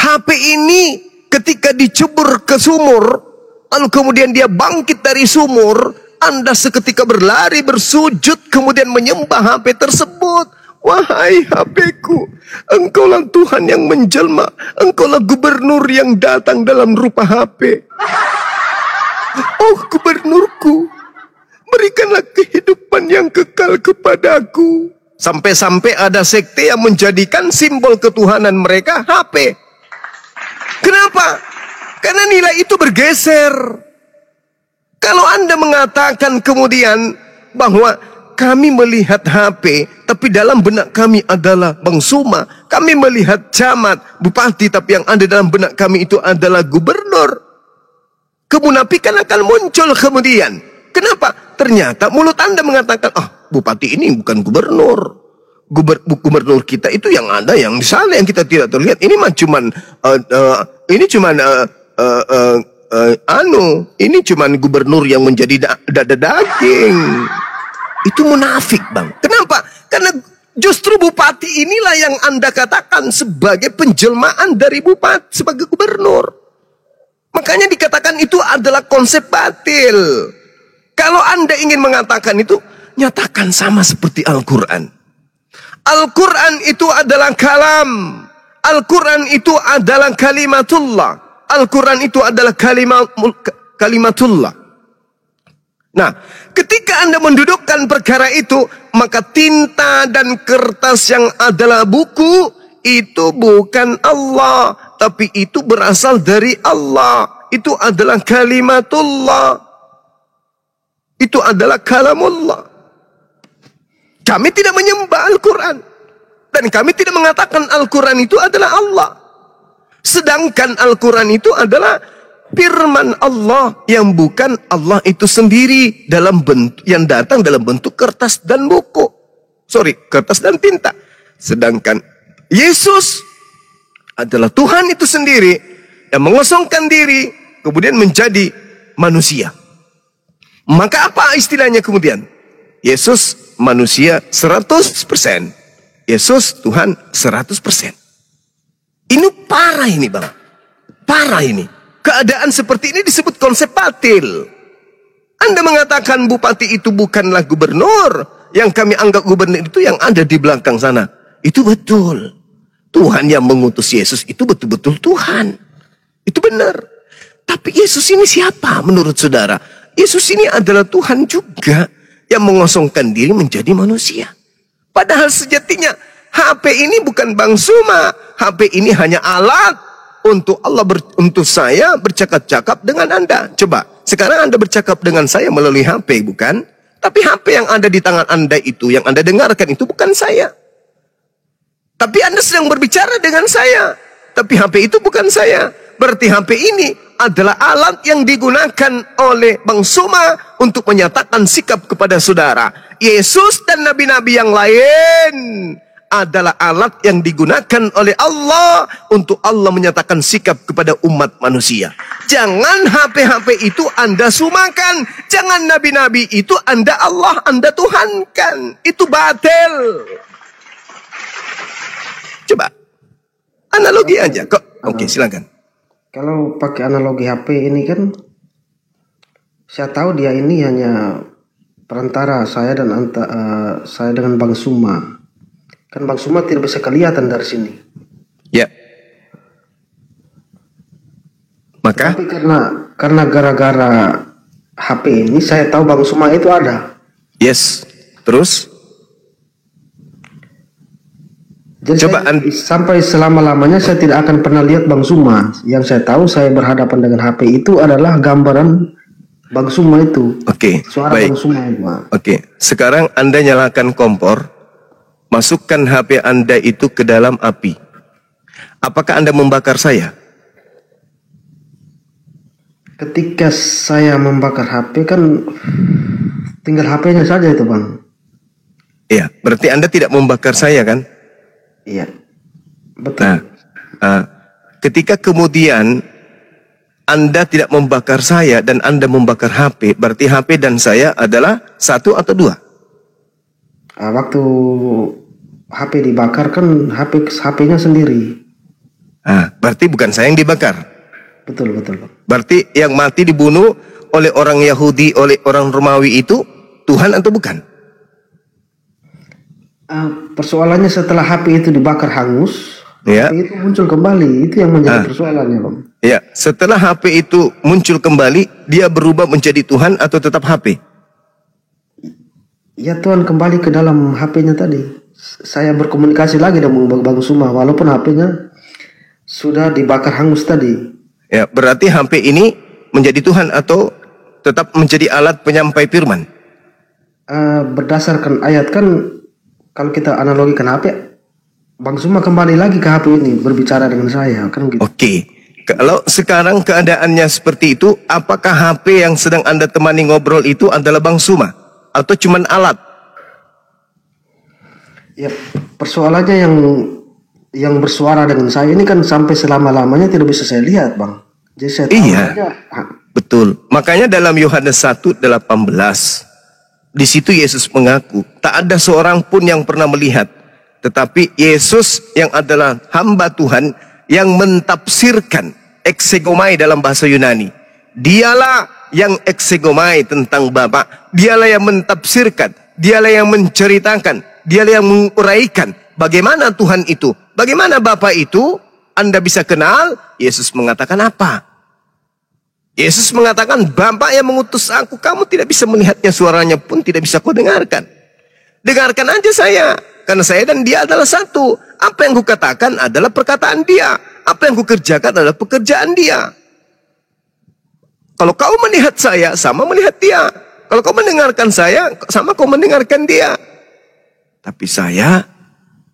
HP ini ketika dicebur ke sumur, lalu kemudian dia bangkit dari sumur, Anda seketika berlari, bersujud, kemudian menyembah HP tersebut. Wahai HP-ku, Engkaulah Tuhan yang menjelma, Engkaulah gubernur yang datang dalam rupa HP. Oh gubernurku, berikanlah kehidupan yang kekal kepadaku. Sampai-sampai ada sekte yang menjadikan simbol ketuhanan mereka HP. Kenapa? Karena nilai itu bergeser. Kalau Anda mengatakan kemudian bahwa kami melihat HP, tapi dalam benak kami adalah Bang Suma. Kami melihat camat, bupati, tapi yang ada dalam benak kami itu adalah gubernur. Kemunafikan akan muncul kemudian. Kenapa? Ternyata mulut Anda mengatakan, bupati ini bukan gubernur. Gubernur kita itu yang ada yang di sana yang kita tidak terlihat. Ini mah cuman ini cuman gubernur yang menjadi dada daging. Itu munafik, Bang. Kenapa? Karena justru bupati inilah yang Anda katakan sebagai penjelmaan dari bupati sebagai gubernur. Makanya dikatakan itu adalah konsep batil. Kalau Anda ingin mengatakan itu, nyatakan sama seperti Al-Quran. Al-Quran itu adalah kalam. Al-Quran itu adalah kalimatullah. Al-Quran itu adalah kalimatullah. Nah, ketika Anda mendudukkan perkara itu, maka tinta dan kertas yang adalah buku, itu bukan Allah, tapi itu berasal dari Allah. Itu adalah kalimatullah. Itu adalah kalamullah. Kami tidak menyembah Al-Quran. Dan kami tidak mengatakan Al-Quran itu adalah Allah. Sedangkan Al-Quran itu adalah firman Allah yang bukan Allah itu sendiri dalam bentuk yang datang dalam bentuk kertas dan buku. Kertas dan tinta. Sedangkan Yesus adalah Tuhan itu sendiri yang mengosongkan diri kemudian menjadi manusia. Maka apa istilahnya kemudian? Yesus manusia 100%. Yesus Tuhan 100%. Ini parah ini, Bang. Parah ini. Keadaan seperti ini disebut konsep batil. Anda mengatakan bupati itu bukanlah gubernur. Yang kami anggap gubernur itu yang ada di belakang sana. Itu betul. Tuhan yang mengutus Yesus itu betul-betul Tuhan. Itu benar. Tapi Yesus ini siapa menurut saudara? Yesus ini adalah Tuhan juga yang mengosongkan diri menjadi manusia. Padahal sejatinya HP ini bukan Bang Suma. HP ini hanya alat untuk untuk saya bercakap-cakap dengan Anda. Coba, sekarang Anda bercakap dengan saya melalui HP, bukan? Tapi HP yang ada di tangan Anda itu, yang Anda dengarkan itu bukan saya. Tapi Anda sedang berbicara dengan saya. Tapi HP itu bukan saya. Berarti HP ini adalah alat yang digunakan oleh Bang Suma untuk menyatakan sikap kepada saudara. Yesus dan nabi-nabi yang lain adalah alat yang digunakan oleh Allah untuk Allah menyatakan sikap kepada umat manusia. Jangan HP-HP itu Anda sumakan. Jangan nabi-nabi itu Anda Tuhankan. Itu batil. Coba analogi aja kok. Oke, silakan. Kalau pakai analogi HP ini kan, saya tahu dia ini hanya perantara saya dan saya dengan Bang Suma. Kan Bang Suma tidak bisa kelihatan dari sini. Ya. Maka? Tapi karena gara-gara HP ini saya tahu Bang Suma itu ada. Yes. Terus? Jadi Coba sampai selama-lamanya saya tidak akan pernah lihat Bang Suma. Yang saya tahu saya berhadapan dengan HP itu adalah gambaran Bang Suma itu. Oke, Suara baik. Bang Suma itu. Oke, sekarang Anda nyalakan kompor, masukkan HP Anda itu ke dalam api. Apakah Anda membakar saya? Ketika saya membakar HP kan tinggal HP-nya saja itu Bang. Iya, berarti Anda tidak membakar saya kan? Iya, betul. Nah, ketika kemudian Anda tidak membakar saya dan Anda membakar HP, berarti HP dan saya adalah satu atau dua? Waktu HP dibakar kan HP-nya sendiri. Berarti bukan saya yang dibakar. Betul, Bang. Berarti yang mati dibunuh oleh orang Yahudi, oleh orang Romawi itu Tuhan atau bukan? Persoalannya setelah HP itu dibakar hangus, ya. HP itu muncul kembali. Itu yang menjadi persoalannya, Bang. Ya, setelah HP itu muncul kembali, dia berubah menjadi Tuhan atau tetap HP? Ya, Tuhan kembali ke dalam HP-nya tadi. Saya berkomunikasi lagi dengan Bang Suma, walaupun HP-nya sudah dibakar hangus tadi. Ya, berarti HP ini menjadi Tuhan atau tetap menjadi alat penyampai firman? Berdasarkan ayat kan, kalau kita analogikan HP, Bang Suma kembali lagi ke HP ini berbicara dengan saya, kan gitu. Oke. Kalau sekarang keadaannya seperti itu, apakah HP yang sedang Anda temani ngobrol itu adalah Bang Suma atau cuman alat? Ya, persoalannya yang bersuara dengan saya ini kan sampai selama-lamanya tidak bisa saya lihat, Bang. Jadi saya tahu aja. Betul. Makanya dalam Yohanes 1:18 di situ Yesus mengaku tak ada seorang pun yang pernah melihat, tetapi Yesus yang adalah hamba Tuhan yang mentafsirkan, eksegomai dalam bahasa Yunani. Dialah yang eksegomai tentang Bapa. Dialah yang mentafsirkan, dialah yang menceritakan, dialah yang menguraikan bagaimana Tuhan itu, bagaimana Bapa itu. Anda bisa kenal. Yesus mengatakan apa? Yesus mengatakan, Bapa yang mengutus aku, kamu tidak bisa melihatnya, suaranya pun tidak bisa kau dengarkan. Dengarkan aja saya, karena saya dan dia adalah satu. Apa yang kukatakan adalah perkataan dia, apa yang kukerjakan adalah pekerjaan dia. Kalau kau melihat saya, sama melihat dia. Kalau kau mendengarkan saya, sama kau mendengarkan dia. Tapi saya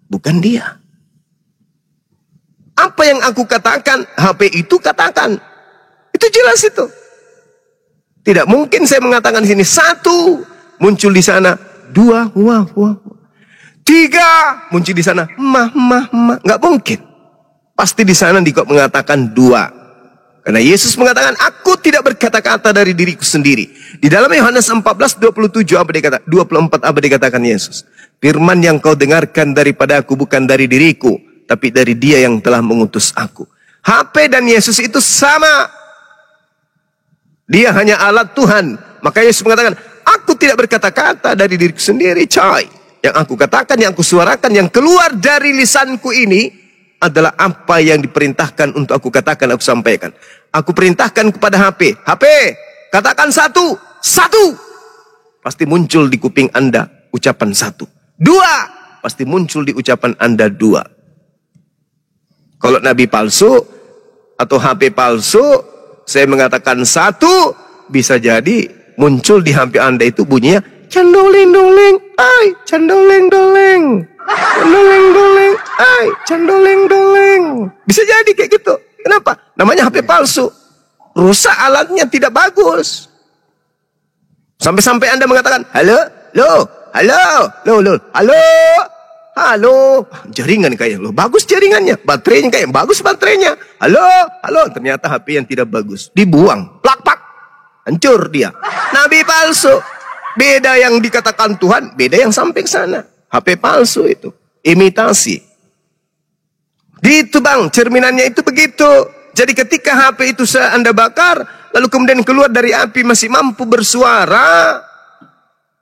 bukan dia. Apa yang aku katakan, HP itu katakan. Itu jelas itu. Tidak mungkin saya mengatakan di sini satu, muncul di sana dua, wah. Tiga, muncul di sana mah. Nggak mungkin. Pasti di sana dikok mengatakan dua. Karena Yesus mengatakan, aku tidak berkata-kata dari diriku sendiri. Di dalam Yohanes 14:27 24 apa dikatakan Yesus? Firman yang kau dengarkan daripada aku bukan dari diriku, tapi dari dia yang telah mengutus aku. HP dan Yesus itu sama. Dia hanya alat Tuhan. Maka Yesus mengatakan, aku tidak berkata-kata dari diriku sendiri, coy. Yang aku katakan, yang aku suarakan, yang keluar dari lisanku ini adalah apa yang diperintahkan untuk aku katakan, aku sampaikan. Aku perintahkan kepada HP. HP, katakan satu. Pasti muncul di kuping Anda ucapan satu. Dua, pasti muncul di ucapan Anda dua. Kalau nabi palsu atau HP palsu, saya mengatakan satu, bisa jadi muncul di HP Anda itu bunyinya candoleng-doleng, ay, candoleng-doleng. Candoleng-doleng, ay, candoleng-doleng. Bisa jadi kayak gitu. Kenapa? Namanya HP palsu. Rusak alatnya, tidak bagus. Sampai-sampai Anda mengatakan, halo, halo. Jaringan kayak lo, bagus jaringannya. Baterainya kayak bagus baterainya. Halo, halo. Ternyata HP yang tidak bagus. Dibuang, plak-plak. Hancur dia. Nabi palsu. Beda yang dikatakan Tuhan, beda yang sampai ke sana. HP palsu itu. Imitasi. Gitu bang, cerminannya itu begitu. Jadi ketika HP itu Anda bakar, lalu kemudian keluar dari api masih mampu bersuara,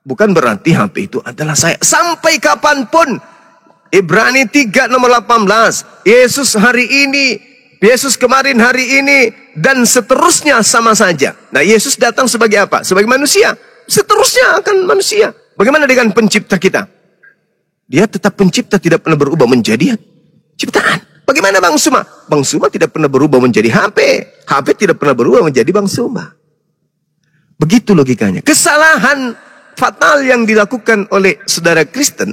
bukan berarti HP itu adalah saya. Sampai kapanpun, Ibrani 3 nomor 18, Yesus hari ini, Yesus kemarin, hari ini, dan seterusnya sama saja. Nah, Yesus datang sebagai apa? Sebagai manusia. Seterusnya akan manusia. Bagaimana dengan pencipta kita? Dia tetap pencipta, tidak pernah berubah menjadi ciptaan. Bagaimana Bang Suma? Bang Suma tidak pernah berubah menjadi HP. HP tidak pernah berubah menjadi Bang Suma. Begitu logikanya. Kesalahan fatal yang dilakukan oleh saudara Kristen,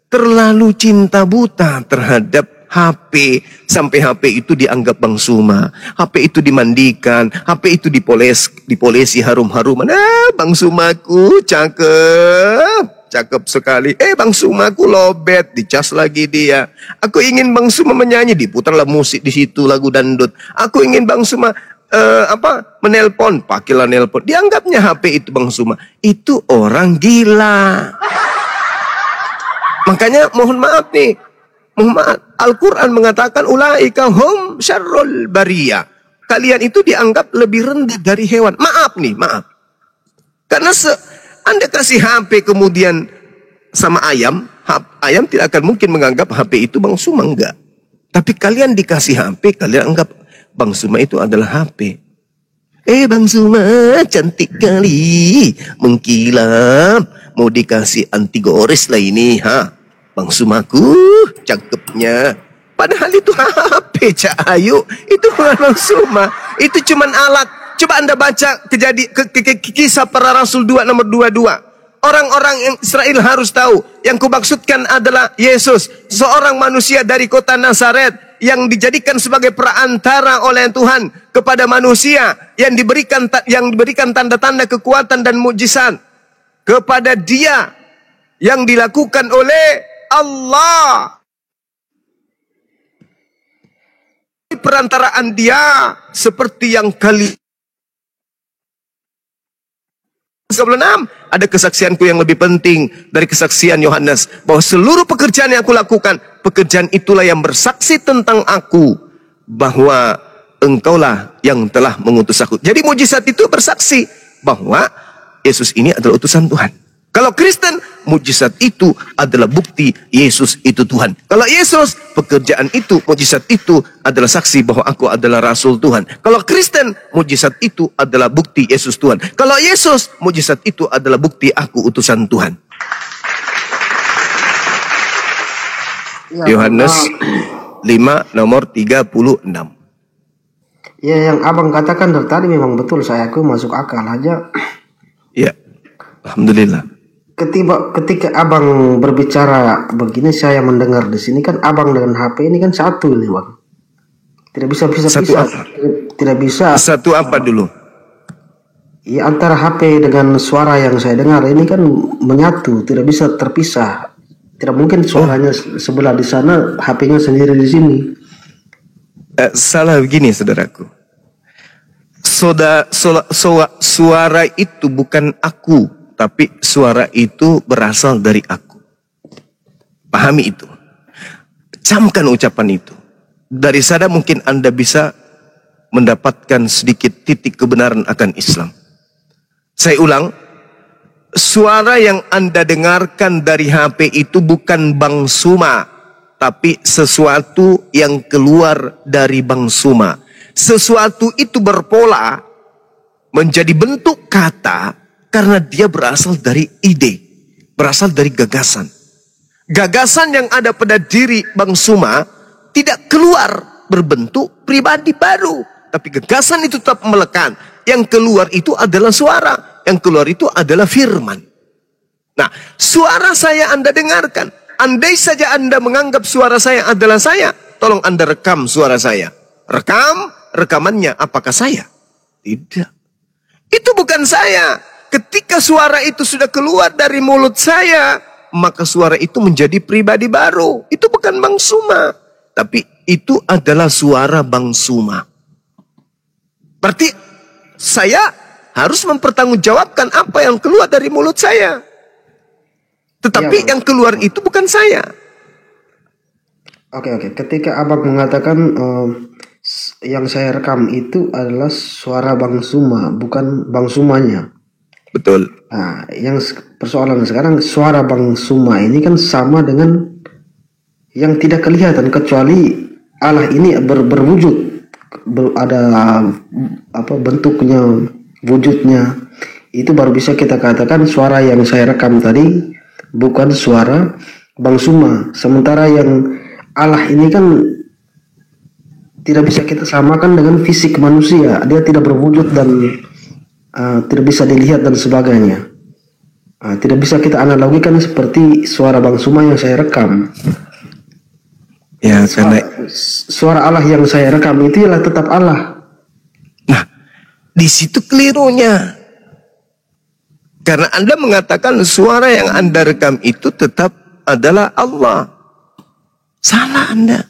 terlalu cinta buta terhadap HP. Sampai HP itu dianggap Bang Suma. HP itu dimandikan. HP itu dipolesi harum-haruman. Bang Sumaku cakep. Cakep sekali. Bang Sumaku lobet, dicas lagi dia. Aku ingin Bang Suma menyanyi, diputarlah musik di situ, lagu dangdut. Aku ingin Bang Suma menelpon, pakailah nelpon. Dianggapnya HP itu Bang Suma. Itu orang gila. Makanya mohon maaf nih. Mohon maaf. Al-Quran mengatakan ulaika hum syarrul bariyah. Kalian itu dianggap lebih rendah dari hewan. Maaf nih, maaf. Karena Anda kasih HP kemudian sama ayam, ayam tidak akan mungkin menganggap HP itu Bang Suma, enggak. Tapi kalian dikasih HP, kalian anggap Bang Suma itu adalah HP. Bang Suma cantik kali, mengkilap, mau dikasih anti gores lah ini, ha. Bang Sumaku cakepnya. Padahal itu HP Cak Ayu, itu bukan Bang Suma, itu cuman alat. Coba Anda baca kisah para Rasul 2 nomor 22. Orang-orang Israel harus tahu. Yang kumaksudkan adalah Yesus. Seorang manusia dari kota Nazaret. Yang dijadikan sebagai perantara oleh Tuhan kepada manusia. Yang diberikan tanda-tanda kekuatan dan mukjizat. Kepada dia. Yang dilakukan oleh Allah. Perantaraan dia. Seperti yang kali 96, ada kesaksianku yang lebih penting dari kesaksian Yohanes, bahwa seluruh pekerjaan yang aku lakukan, pekerjaan itulah yang bersaksi tentang aku, bahwa engkaulah yang telah mengutus aku. Jadi mujizat itu bersaksi bahwa Yesus ini adalah utusan Tuhan. Kalau Kristen, mujizat itu adalah bukti Yesus itu Tuhan. Kalau Yesus, pekerjaan itu, mujizat itu adalah saksi bahwa aku adalah Rasul Tuhan. Kalau Kristen, mujizat itu adalah bukti Yesus Tuhan. Kalau Yesus, mujizat itu adalah bukti aku utusan Tuhan. Yohanes 5 nomor 36. Ya, yang abang katakan dari tadi memang betul, aku masuk akal aja. Ya, alhamdulillah. Ketika abang berbicara begini, saya mendengar di sini kan abang dengan HP ini kan satu ini bang. Tidak bisa satu pisah. Apa? Tidak bisa. Satu apa dulu? Ya, antara HP dengan suara yang saya dengar ini kan menyatu, tidak bisa terpisah. Tidak mungkin suaranya sebelah di sana, HP-nya sendiri di sini. Salah begini saudaraku. Suara itu bukan aku. Tapi suara itu berasal dari aku. Pahami itu. Camkan ucapan itu. Dari sana mungkin Anda bisa mendapatkan sedikit titik kebenaran akan Islam. Saya ulang. Suara yang Anda dengarkan dari HP itu bukan Bang Suma. Tapi sesuatu yang keluar dari Bang Suma. Sesuatu itu berpola menjadi bentuk kata. Karena dia berasal dari ide, berasal dari gagasan. Gagasan yang ada pada diri Bang Suma tidak keluar berbentuk pribadi baru. Tapi gagasan itu tetap melekat. Yang keluar itu adalah suara. Yang keluar itu adalah firman. Nah, suara saya Anda dengarkan. Andai saja Anda menganggap suara saya adalah saya, tolong Anda rekam suara saya. Rekamannya apakah saya? Tidak. Itu bukan saya. Ketika suara itu sudah keluar dari mulut saya, maka suara itu menjadi pribadi baru. Itu bukan Bang Suma, tapi itu adalah suara Bang Suma. Berarti saya harus mempertanggungjawabkan apa yang keluar dari mulut saya. Tetapi yang keluar itu bukan saya. Oke. Ketika abang mengatakan yang saya rekam itu adalah suara Bang Suma, bukan Bang Sumanya. Betul. Nah, yang persoalan sekarang, suara Bang Suma ini kan sama dengan yang tidak kelihatan, kecuali Allah ini berwujud, ada bentuknya, wujudnya. Itu baru bisa kita katakan suara yang saya rekam tadi bukan suara Bang Suma. Sementara yang Allah ini kan tidak bisa kita samakan dengan fisik manusia. Dia tidak berwujud dan tidak bisa dilihat dan sebagainya. Tidak bisa kita analogikan seperti suara Bang Suma yang saya rekam. Ya, karena suara Allah yang saya rekam itu ialah tetap Allah. Nah, di situ kelirunya. Karena Anda mengatakan suara yang Anda rekam itu tetap adalah Allah. Salah Anda.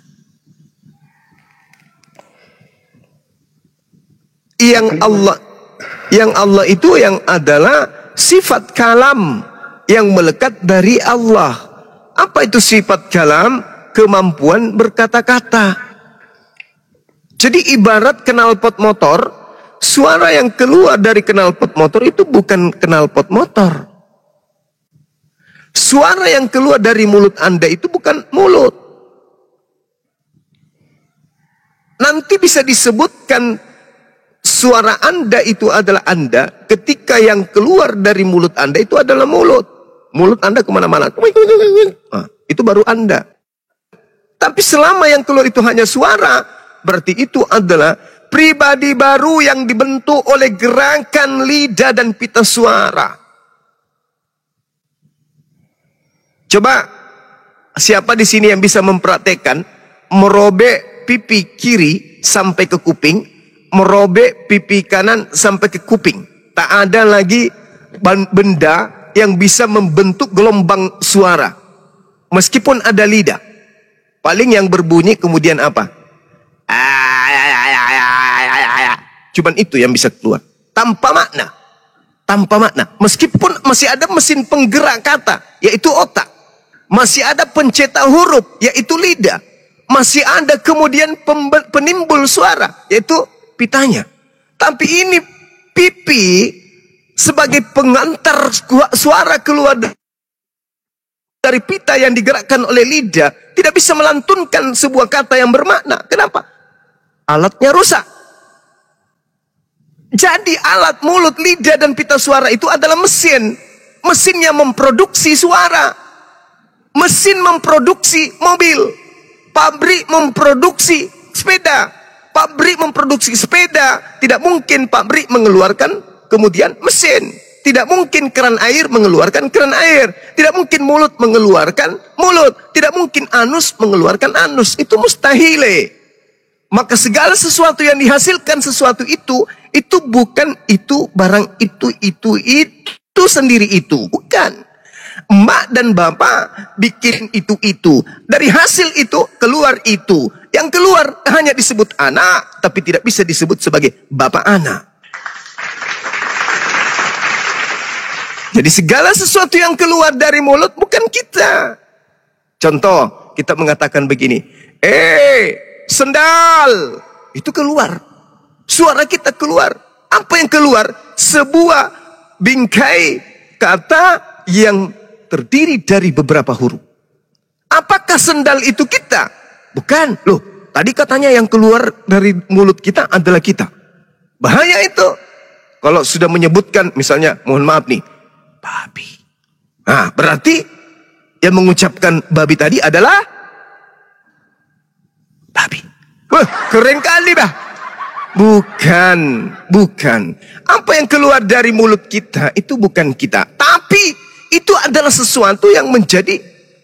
Yang Allah itu yang adalah sifat kalam yang melekat dari Allah. Apa itu sifat kalam? Kemampuan berkata-kata. Jadi ibarat knalpot motor, suara yang keluar dari knalpot motor itu bukan knalpot motor. Suara yang keluar dari mulut Anda itu bukan mulut. Nanti bisa disebutkan suara Anda itu adalah Anda ketika yang keluar dari mulut Anda itu adalah mulut. Mulut Anda kemana-mana. Itu baru Anda. Tapi selama yang keluar itu hanya suara, berarti itu adalah pribadi baru yang dibentuk oleh gerakan lidah dan pita suara. Coba, siapa di sini yang bisa mempraktekkan merobek pipi kiri sampai ke kuping, merobek pipi kanan sampai ke kuping? Tak ada lagi benda yang bisa membentuk gelombang suara. Meskipun ada lidah. Paling yang berbunyi kemudian apa? Cuman itu yang bisa keluar. Tanpa makna. Tanpa makna. Meskipun masih ada mesin penggerak kata, yaitu otak. Masih ada pencetak huruf, yaitu lidah. Masih ada kemudian penimbul suara, yaitu pitanya. Tapi ini pipi sebagai pengantar suara keluar dari pita yang digerakkan oleh lidah, tidak bisa melantunkan sebuah kata yang bermakna. Kenapa? Alatnya rusak. Jadi alat mulut, lidah, dan pita suara itu adalah mesin. Mesin yang memproduksi suara. Mesin memproduksi mobil. Pabrik memproduksi sepeda. Pabrik memproduksi sepeda. Tidak mungkin pabrik mengeluarkan kemudian mesin. Tidak mungkin keran air mengeluarkan keran air. Tidak mungkin mulut mengeluarkan mulut. Tidak mungkin anus mengeluarkan anus. Itu mustahil. Maka segala sesuatu yang dihasilkan sesuatu itu bukan itu barang itu sendiri itu. Bukan. Emak dan bapak bikin itu. Dari hasil itu keluar itu. Yang keluar hanya disebut anak, tapi tidak bisa disebut sebagai bapak anak. Jadi segala sesuatu yang keluar dari mulut bukan kita. Contoh, kita mengatakan begini. Sendal. Itu keluar. Suara kita keluar. Apa yang keluar? Sebuah bingkai kata yang terdiri dari beberapa huruf. Apakah sendal itu kita? Bukan. Loh, tadi katanya yang keluar dari mulut kita adalah kita. Bahaya itu. Kalau sudah menyebutkan, misalnya, mohon maaf nih, babi. Nah, berarti yang mengucapkan babi tadi adalah babi. Wah, keren kali bah. Bukan. Apa yang keluar dari mulut kita itu bukan kita. Tapi itu adalah sesuatu yang menjadi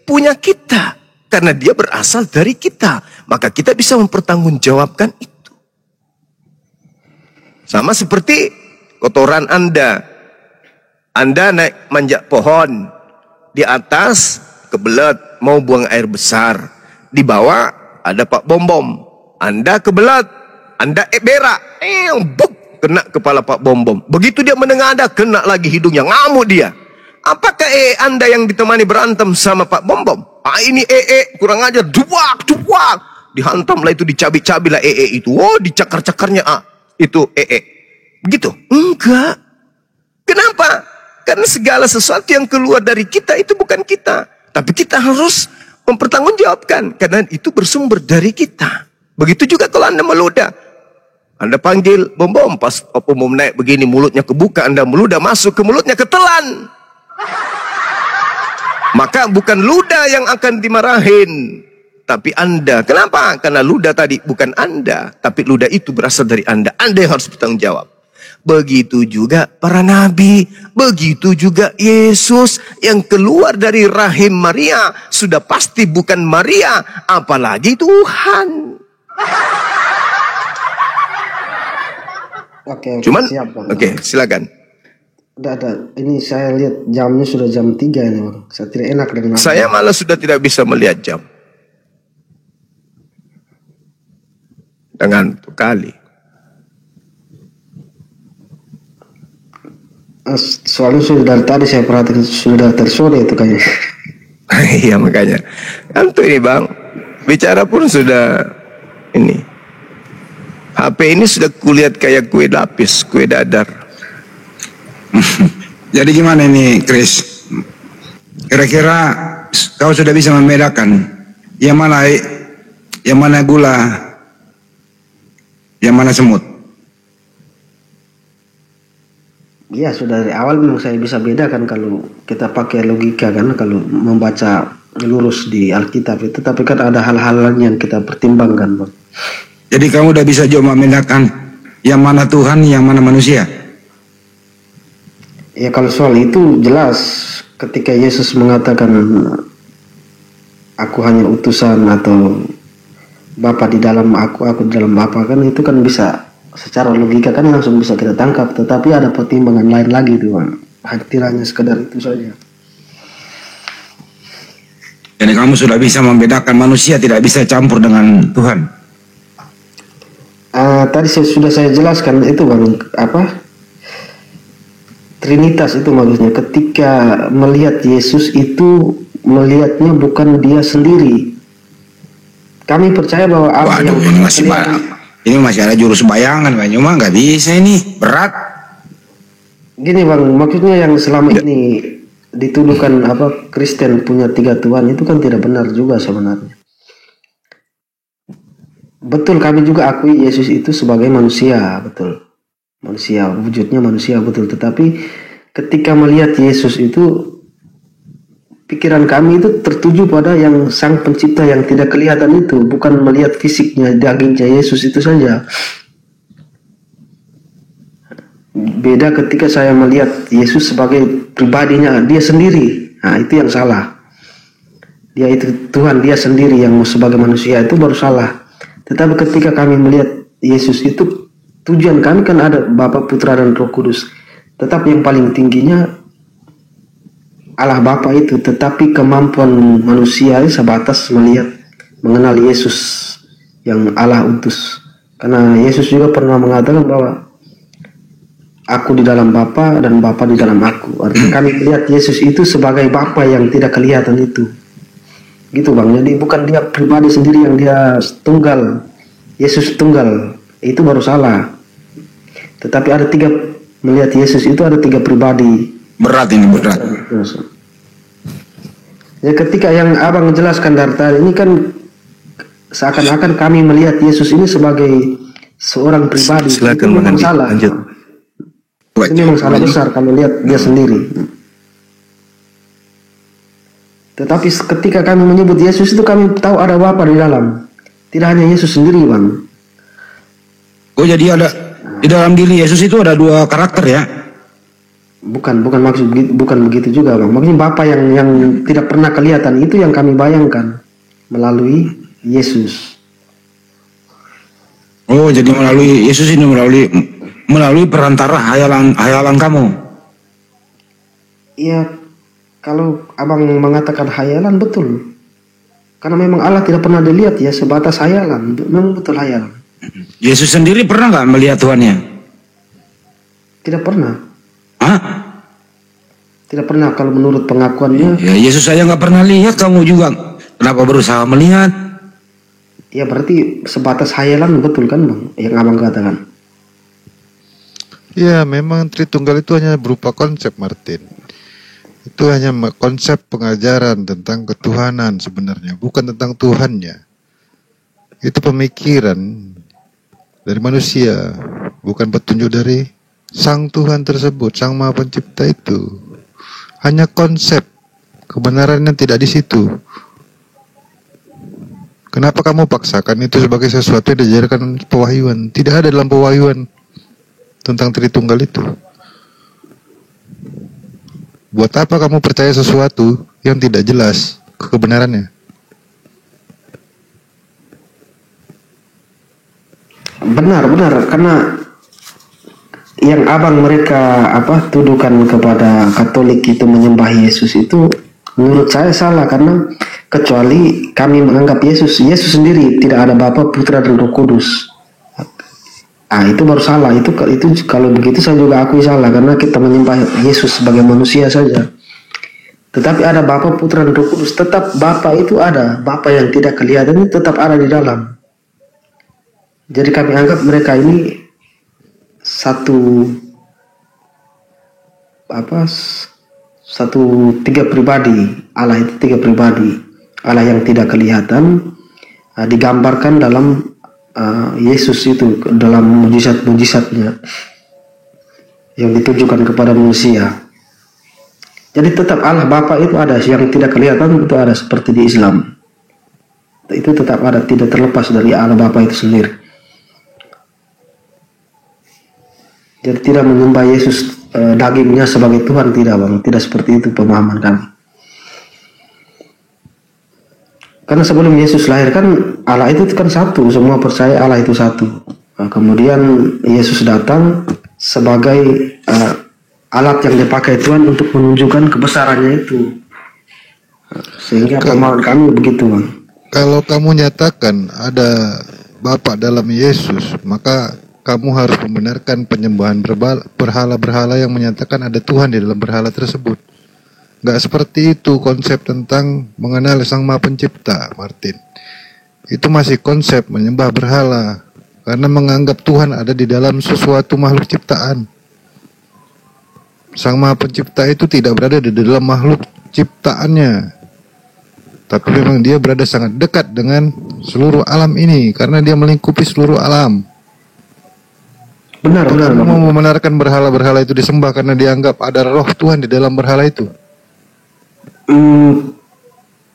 punya kita. Karena dia berasal dari kita. Maka kita bisa mempertanggungjawabkan itu. Sama seperti kotoran Anda. Anda naik manjat pohon. Di atas kebelet mau buang air besar. Di bawah ada Pak Bom-Bom. Anda kebelet, Anda berak. Buk, kena kepala Pak Bom-Bom. Begitu dia mendengar Anda, kena lagi hidungnya, ngamuk dia. Apakah Anda yang ditemani berantem sama Pak Bom-Bom? Ini kurang ajar, duak. Dihantamlah itu, dicabik-cabiklah itu. Oh, dicakar-cakarnya itu Begitu? Enggak. Kenapa? Karena segala sesuatu yang keluar dari kita itu bukan kita. Tapi kita harus mempertanggungjawabkan. Karena itu bersumber dari kita. Begitu juga kalau Anda meludah. Anda panggil Bom-Bom, pas Bom naik begini, mulutnya kebuka, Anda meludah, masuk ke mulutnya ketelan. Maka bukan ludah yang akan dimarahin, tapi Anda. Kenapa? Karena ludah tadi bukan Anda, tapi ludah itu berasal dari Anda. Anda yang harus bertanggung jawab. Begitu juga para nabi, begitu juga Yesus yang keluar dari rahim Maria, sudah pasti bukan Maria, apalagi Tuhan. Cuman, siap, silakan. Udah. Ini saya lihat jamnya sudah jam 3 ini, Bang. Saya tidak enak dengan Saya malah sudah tidak bisa melihat jam. Dengan kali. Soalnya sudah dari tadi saya perhatikan sudah tersore itu kayaknya. Iya makanya. Antu ini Bang, bicara pun sudah ini. HP ini sudah kulihat kayak kue lapis, kue dadar. Jadi gimana ini Chris? Kira-kira kau sudah bisa membedakan yang mana gula, yang mana semut? Ya sudah dari awal memang saya bisa bedakan kalau kita pakai logika kan, kalau membaca lurus di Alkitab itu, tapi kan ada hal-hal lain yang kita pertimbangkan, Bang. Jadi kamu udah bisa juga membedakan yang mana Tuhan, yang mana manusia? Ya kalau soal itu jelas ketika Yesus mengatakan aku hanya utusan atau Bapa di dalam aku di dalam Bapa, kan itu kan bisa secara logika kan langsung bisa kita tangkap, tetapi ada pertimbangan lain lagi tuh, Bang. Tidak hanya sekedar itu saja. Jadi kamu sudah bisa membedakan manusia tidak bisa campur dengan Tuhan. Tadi sudah saya jelaskan itu, Bang, apa? Trinitas itu maksudnya. Ketika melihat Yesus itu melihatnya bukan dia sendiri. Kami percaya bahwa Allah yang ini masih ada jurus bayangan, Bang. Cuma nggak bisa ini, berat. Gini, Bang, maksudnya yang selama ini dituduhkan apa Kristen punya 3 Tuhan itu kan tidak benar juga sebenarnya. Betul, kami juga akui Yesus itu sebagai manusia, betul. Manusia, wujudnya manusia, betul. Tetapi ketika melihat Yesus itu, pikiran kami itu tertuju pada yang sang pencipta yang tidak kelihatan itu, bukan melihat fisiknya, dagingnya Yesus itu saja. Beda ketika saya melihat Yesus sebagai pribadinya, dia sendiri. Nah, itu yang salah. Dia itu Tuhan, dia sendiri yang sebagai manusia, itu baru salah. Tetapi ketika kami melihat Yesus itu, tujuan kami kan ada Bapa, Putra, dan Roh Kudus. Tetapi yang paling tingginya Allah Bapa itu, tetapi kemampuan manusia sebatas melihat, mengenal Yesus yang Allah utus. Karena Yesus juga pernah mengatakan bahwa aku di dalam Bapa dan Bapa di dalam aku. Artinya kami melihat Yesus itu sebagai Bapa yang tidak kelihatan itu. Gitu, Bang. Jadi bukan dia pribadi sendiri yang dia tunggal. Yesus tunggal. Itu baru salah. Tetapi ada 3, melihat Yesus itu ada 3 pribadi. Berat ini, berat. Ya ketika yang Abang jelaskan dari tadi ini kan seakan-akan kami melihat Yesus ini sebagai seorang pribadi. Silakan memang salah. Lanjut. Ini memang salah besar kalau lihat dia sendiri. Tetapi ketika kami menyebut Yesus itu kami tahu ada Bapa di dalam. Tidak hanya Yesus sendiri, Bang. Oh, jadi ada di dalam diri Yesus itu ada 2 karakter ya? Bukan begitu juga, Bang. Maksudnya Bapa yang tidak pernah kelihatan itu yang kami bayangkan melalui Yesus. Oh, jadi melalui Yesus ini melalui perantara hayalan kamu. Iya, Kalau abang mengatakan hayalan, betul. Karena memang Allah tidak pernah dilihat ya, sebatas hayalan. Memang betul hayalan. Yesus sendiri pernah nggak melihat Tuhannya? Tidak pernah. Hah? Tidak pernah kalau menurut pengakuannya. Ya, Yesus saya nggak pernah lihat, kamu juga kenapa berusaha melihat? Ya berarti sebatas hayalan, betul kan bang? Yang abang katakan. Ya, memang Tritunggal itu hanya berupa konsep, Martin. Itu hanya konsep pengajaran tentang ketuhanan sebenarnya, bukan tentang Tuhannya. Itu pemikiran dari manusia, bukan petunjuk dari Sang Tuhan tersebut, Sang Maha Pencipta itu. Hanya konsep, kebenarannya tidak di situ. Kenapa kamu paksakan itu sebagai sesuatu yang diajarkan pewahyuan? Tidak ada dalam pewahyuan tentang Tritunggal itu. Buat apa kamu percaya sesuatu yang tidak jelas kebenarannya? Benar, karena yang abang mereka tuduhkan kepada Katolik itu menyembah Yesus itu menurut saya salah, karena kecuali kami menganggap Yesus sendiri tidak ada Bapa, Putra dan Roh Kudus. Itu baru salah. Itu kalau begitu saya juga akui salah, karena kita menyembah Yesus sebagai manusia saja. Tetapi ada Bapa, Putra dan Roh Kudus. Tetap Bapa itu ada, Bapa yang tidak kelihatan itu tetap ada di dalam. Jadi kami anggap mereka ini satu tiga pribadi. Allah itu tiga pribadi. Allah yang tidak kelihatan digambarkan dalam Yesus itu, dalam mujizat-mujizatnya yang ditujukan kepada manusia. Jadi tetap Allah Bapa itu ada, yang tidak kelihatan itu ada, seperti di Islam. Itu tetap ada, tidak terlepas dari Allah Bapa itu sendiri. Jadi tidak menyembah Yesus dagingnya sebagai Tuhan, tidak bang, tidak seperti itu pemahaman kami. Karena sebelum Yesus lahir kan Allah itu kan satu, semua percaya Allah itu satu. Kemudian Yesus datang sebagai alat yang dipakai Tuhan untuk menunjukkan kebesarannya itu. Sehingga pemahaman kami begitu bang. Kalau kamu nyatakan ada Bapa dalam Yesus, maka kamu harus membenarkan penyembahan berhala-berhala yang menyatakan ada Tuhan di dalam berhala tersebut. Gak seperti itu konsep tentang mengenal Sang Maha Pencipta, Martin. Itu masih konsep menyembah berhala, karena menganggap Tuhan ada di dalam sesuatu makhluk ciptaan. Sang Maha Pencipta itu tidak berada di dalam makhluk ciptaannya, tapi memang dia berada sangat dekat dengan seluruh alam ini, karena dia melingkupi seluruh alam. Benar. Kamu mau membenarkan berhala-berhala itu disembah karena dianggap ada roh Tuhan di dalam berhala itu?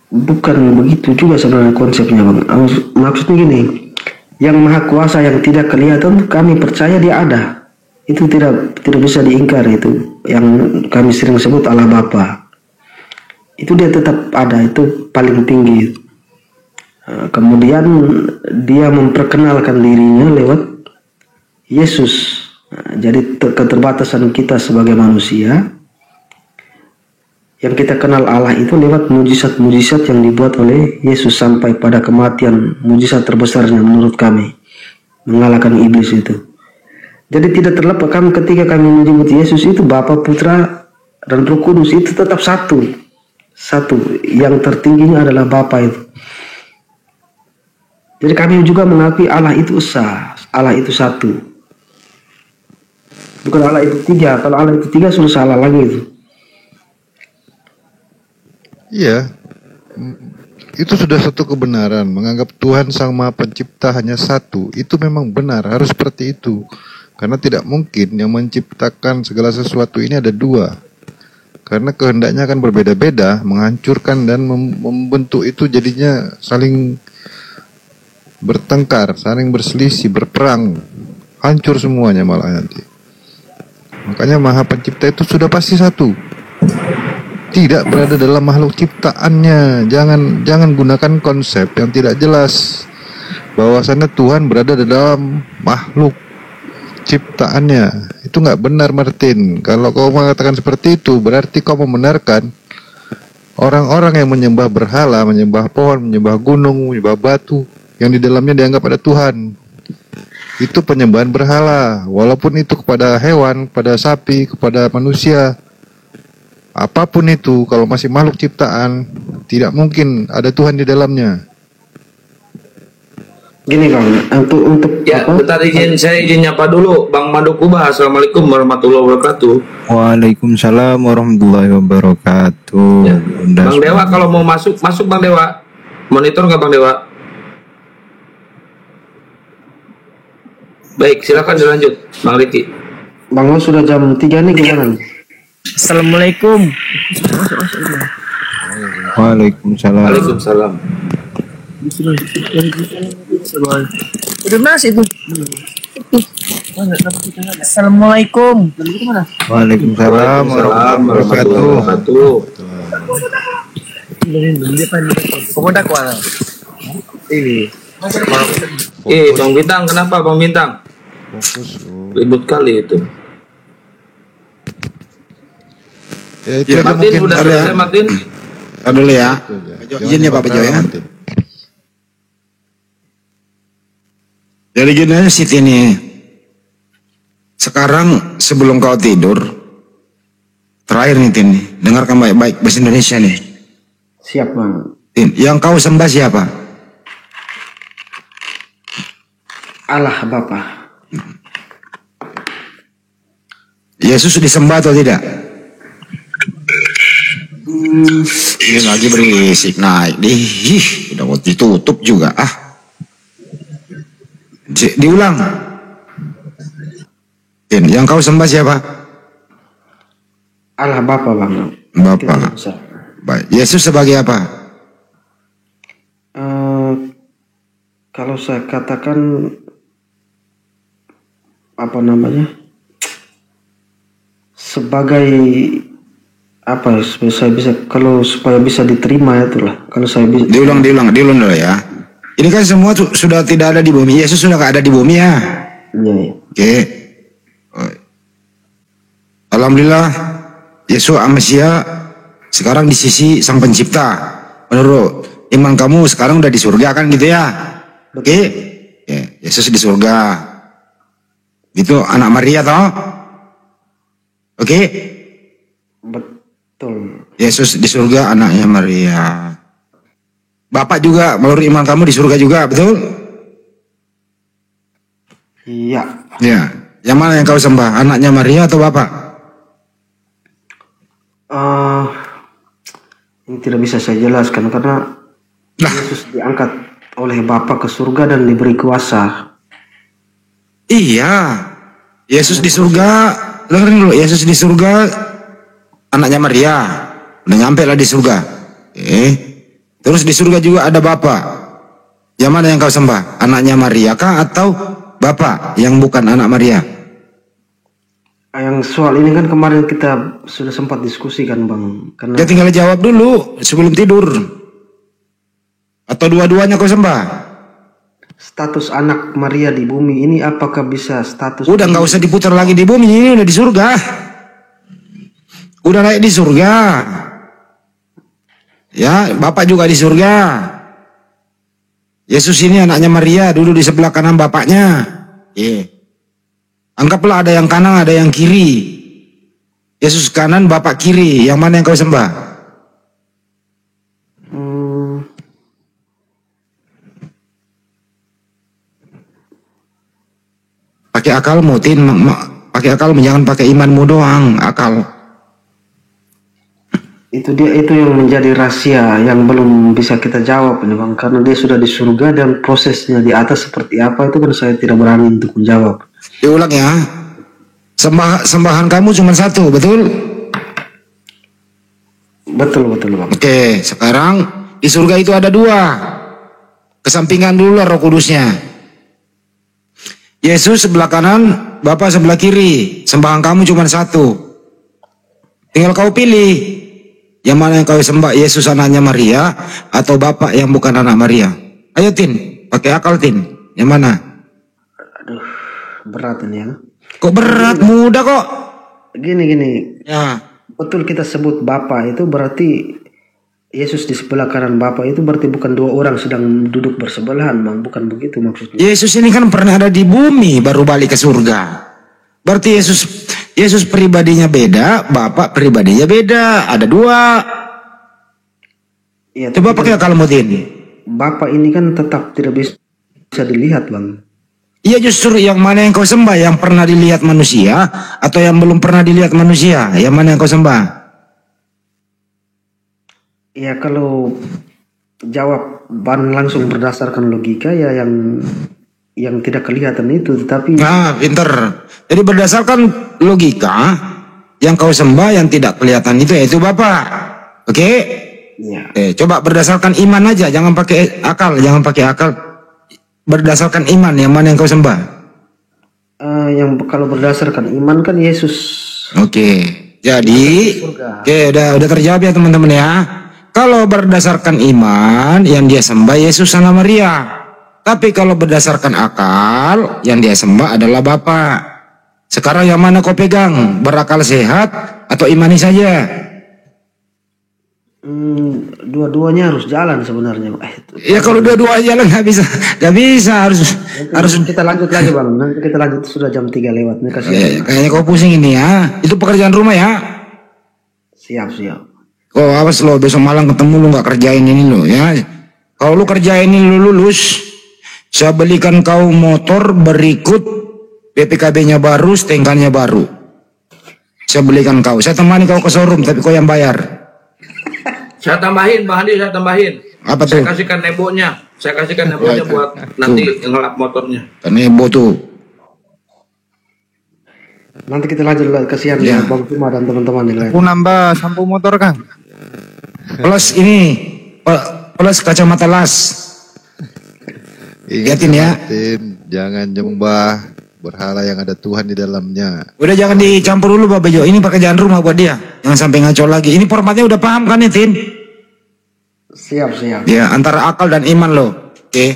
Bukan begitu juga sebenarnya konsepnya bang. Maksudnya gini, yang Maha Kuasa yang tidak kelihatan kami percaya dia ada. Itu tidak bisa diingkar, itu yang kami sering sebut Allah Bapa. Itu dia tetap ada, itu paling tinggi. Kemudian dia memperkenalkan dirinya lewat Yesus. Jadi keterbatasan kita sebagai manusia, yang kita kenal Allah itu lewat mujizat-mujizat yang dibuat oleh Yesus sampai pada kematian, mujizat terbesarnya menurut kami, mengalahkan iblis itu. Jadi tidak terlepas kami ketika kami menyebut Yesus itu Bapa, Putra dan Roh Kudus itu tetap satu. Yang tertingginya adalah Bapa itu. Jadi kami juga mengakui Allah itu esa, Allah itu satu. Bukan Allah itu tiga. Kalau Allah itu tiga sudah salah lagi itu. Iya, itu sudah satu kebenaran. Menganggap Tuhan Sang Maha Pencipta hanya satu, itu memang benar, harus seperti itu. Karena tidak mungkin yang menciptakan segala sesuatu ini ada dua. Karena kehendaknya akan berbeda-beda, menghancurkan dan membentuk itu jadinya saling bertengkar, saling berselisih, berperang, hancur semuanya malah nanti. Makanya Maha Pencipta itu sudah pasti satu, tidak berada dalam makhluk ciptaannya. Jangan gunakan konsep yang tidak jelas bahwasannya Tuhan berada dalam makhluk ciptaannya. Itu nggak benar, Martin. Kalau kau mengatakan seperti itu, berarti kau membenarkan Orang-orang yang menyembah berhala, menyembah pohon, menyembah gunung, menyembah batu, yang di dalamnya dianggap ada Tuhan, itu penyembahan berhala. Walaupun itu kepada hewan, kepada sapi, kepada manusia, apapun itu, kalau masih makhluk ciptaan, tidak mungkin ada Tuhan di dalamnya. Gini Bang, untuk Ya, bentar saya izin nyapa dulu Bang Madukubah. Assalamualaikum warahmatullahi wabarakatuh. Waalaikumsalam warahmatullahi wabarakatuh. Ya. Bang Dewa kalau mau masuk Bang Dewa. Monitor nggak Bang Dewa? Baik, silakan dilanjut Bang Riki. Bang Lo sudah jam 3 nih gimana? Assalamualaikum. Waalaikumsalam. Waalaikumsalam. Udah nasi itu. Assalamualaikum. Waalaikumsalam warahmatullahi wabarakatuh. Pemuda kuala. Ini. Bang Bintang, kenapa Bang Bintang? Ribut kali itu. Ya, itu Ya, ada Martin mungkin udah ada- selesai Martin. Tahan dulu ya. Izin ya Pak Bejo ya. Jadi gini aja Siti nih. Sekarang sebelum kau tidur, terakhir nih Tin, dengarkan baik-baik bahasa Indonesia nih. Siap Bang. Tin, yang kau sembah siapa? Allah Bapa. Yesus disembah atau tidak? Ini lagi berisik naik deh. Udah mau ditutup juga diulang. Tin, yang kau sembah siapa? Allah Bapa Bang. Bapa. Kita Baik. Yesus sebagai apa? kalau saya katakan apa namanya? Sebagai apa ya, supaya saya bisa, kalau supaya bisa diterima itulah, kalau saya bisa Diulang dulu ya. Ini kan semua sudah tidak ada di bumi. Yesus sudah gak ada di bumi ya. iya. Oke. Alhamdulillah Yesus Amasia sekarang di sisi Sang Pencipta. Menurut iman kamu sekarang udah di surga kan gitu ya. Oke. Ya, Yesus di surga. Gitu anak Maria toh. Oke. Betul. Yesus di surga anaknya Maria. Bapak juga menurut iman kamu di surga juga, betul? Iya. Ya. Yang mana yang kau sembah? Anaknya Maria atau Bapak? Ini tidak bisa saya jelaskan karena Yesus diangkat oleh Bapa ke surga dan diberi kuasa. Iya. Yesus di surga. Dengerin dulu. Yesus di surga anaknya Maria. Udah nyampe lah di surga. Terus di surga juga ada Bapa. Yang mana yang kau sembah? Anaknya Maria kah atau Bapa yang bukan anak Maria? Yang soal ini kan kemarin kita sudah sempat diskusikan Bang. Karena Ya tinggal jawab dulu sebelum tidur. Atau dua-duanya kau sembah? status anak Maria di bumi ini apakah bisa status? Udah nggak usah diputar lagi di bumi, ini udah di surga. Udah naik di surga. Ya, Bapak juga di surga. Yesus ini anaknya Maria, dulu di sebelah kanan bapaknya. Anggaplah ada yang kanan, ada yang kiri. Yesus kanan, Bapak kiri. Yang mana yang kau sembah? Pakai akalmu, Tin. Pakai akalmu, jangan pakai imanmu doang. Akal. Itu yang menjadi rahasia yang belum bisa kita jawab nih Bang, karena dia sudah di surga dan prosesnya di atas seperti apa itu kan saya tidak berani untuk menjawab. Diulang ya. Sembahan kamu cuma satu, betul? Betul Bang. Oke, sekarang di surga itu ada dua. Kesampingan dulu Roh Kudusnya. Yesus sebelah kanan, Bapa sebelah kiri. Sembahan kamu cuma satu. Tinggal kau pilih. Yang mana yang kau sembah, Yesus anaknya Maria atau Bapak yang bukan anak Maria? Ayo Tin, pakai akal Tin. Yang mana? Aduh, berat ini ya. Kok berat? Mudah kok. Gini. Ya. Betul kita sebut Bapa itu berarti Yesus di sebelah kanan Bapa itu berarti bukan dua orang sedang duduk bersebelahan, Bang. Bukan begitu maksudnya. Yesus ini kan pernah ada di bumi baru balik ke surga. Berarti Yesus pribadinya beda, Bapa pribadinya beda. Ada dua. Ya, Coba pakai akal mutin. Bapa ini kan tetap tidak bisa dilihat, Bang. Iya, justru yang mana yang kau sembah, yang pernah dilihat manusia atau yang belum pernah dilihat manusia? Yang mana yang kau sembah? Ya kalau jawaban langsung berdasarkan logika ya yang tidak kelihatan itu, tetapi Nah, pinter. Jadi berdasarkan logika, yang kau sembah yang tidak kelihatan itu yaitu Bapa. Oke? ya Coba berdasarkan iman aja, jangan pakai akal, Berdasarkan iman, yang mana yang kau sembah? yang kalau berdasarkan iman kan Yesus. Oke. Jadi, udah terjawab ya teman-teman ya. Kalau berdasarkan iman, yang dia sembah Yesus sama Maria. Tapi kalau berdasarkan akal, yang dia sembah adalah Bapa. Sekarang yang mana kau pegang? Berakal sehat atau imani saja? Dua-duanya harus jalan sebenarnya. Ya kalau dua-duanya jalan nggak bisa, harus. Kita lanjut lagi, Bang. Nanti kita lanjut, sudah jam 3 lewat. Nih, Kayaknya kau pusing ini ya. Itu pekerjaan rumah ya. Siap. Kau awas lo, besok malam ketemu lu nggak kerjain ini lo ya. Kalau lu kerjain ini lu lulus, saya belikan kau motor berikut PPKB-nya baru, stengkannya baru. Saya belikan kau. Saya temani kau ke showroom, tapi kau yang bayar. Saya tambahin, Bang Andi, saya tambahin. Apa tuh? Saya kasihkan nebonya buat nanti ngelap motornya. Nebo tuh. Nanti kita lanjut lagi, kasihan Ya. Bang Cuma dan teman-teman yang lain. Aku nambah sampo motor, Kang. Plus ini, plus kacamata las. Ingatin ya. Jangan nyembah berhala yang ada Tuhan di dalamnya. Udah jangan dicampur dulu Pak Bejo. Ini pekerjaan rumah buat dia. Jangan sampai ngaco lagi. Ini formatnya udah paham kan ya, Tin? Siap. Ya, antara akal dan iman lo. Oke.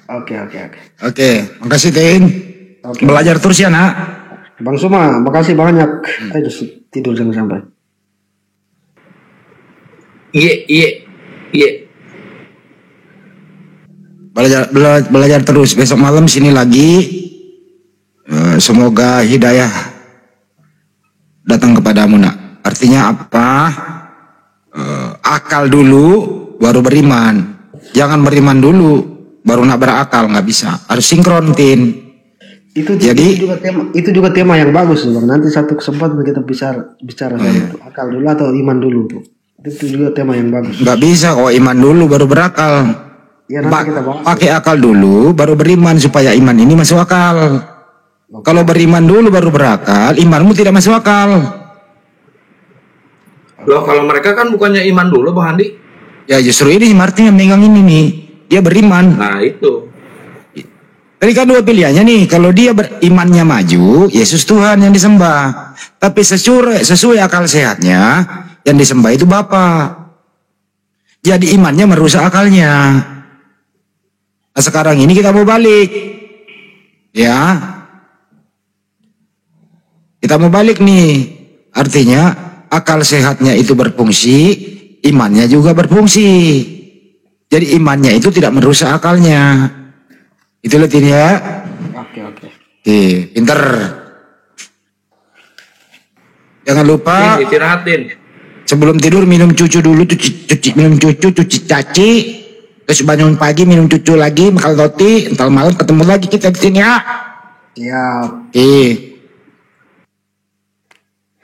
Oke. Makasih Tin. Oke. Belajar terus ya, Nak. Bang Suma, makasih banyak. Ayo tidur jangan sampai. Iya. Belajar terus. Besok malam sini lagi. Semoga hidayah datang kepadamu, Nak. Artinya apa? Akal dulu baru beriman. Jangan beriman dulu baru nak berakal, nggak bisa. Harus sinkron, Tin. Itu juga tema yang bagus Bang. Nanti satu kesempatan kita bicara soal itu. Akal dulu atau iman dulu tuh. Itu juga tema yang bagus. Nggak bisa kok iman dulu baru berakal. Ya nanti kita bahas. Pakai akal dulu baru beriman supaya iman ini masuk akal. Kalau beriman dulu baru berakal, imanmu tidak masuk akal. Loh, kalau mereka kan bukannya iman dulu, Bang Andi? Ya justru ini Martin yang megang ini nih. Dia beriman. Nah, itu. Tadi kan dua pilihannya nih. Kalau dia berimannya maju, Yesus Tuhan yang disembah. Tapi sesuai akal sehatnya, yang disembah itu Bapa. Jadi imannya merusak akalnya. Nah, sekarang ini kita mau balik. Ya. Kita mau balik nih. Artinya akal sehatnya itu berfungsi, imannya juga berfungsi. Jadi imannya itu tidak merusak akalnya. Itu loh Tin ya. Oke. Pinter. Jangan lupa Istirahatin. sebelum tidur minum cucu dulu, cuci caci. Terus bangun pagi minum cucu lagi, makan roti. Entar malam ketemu lagi kita di sini ya. Siap.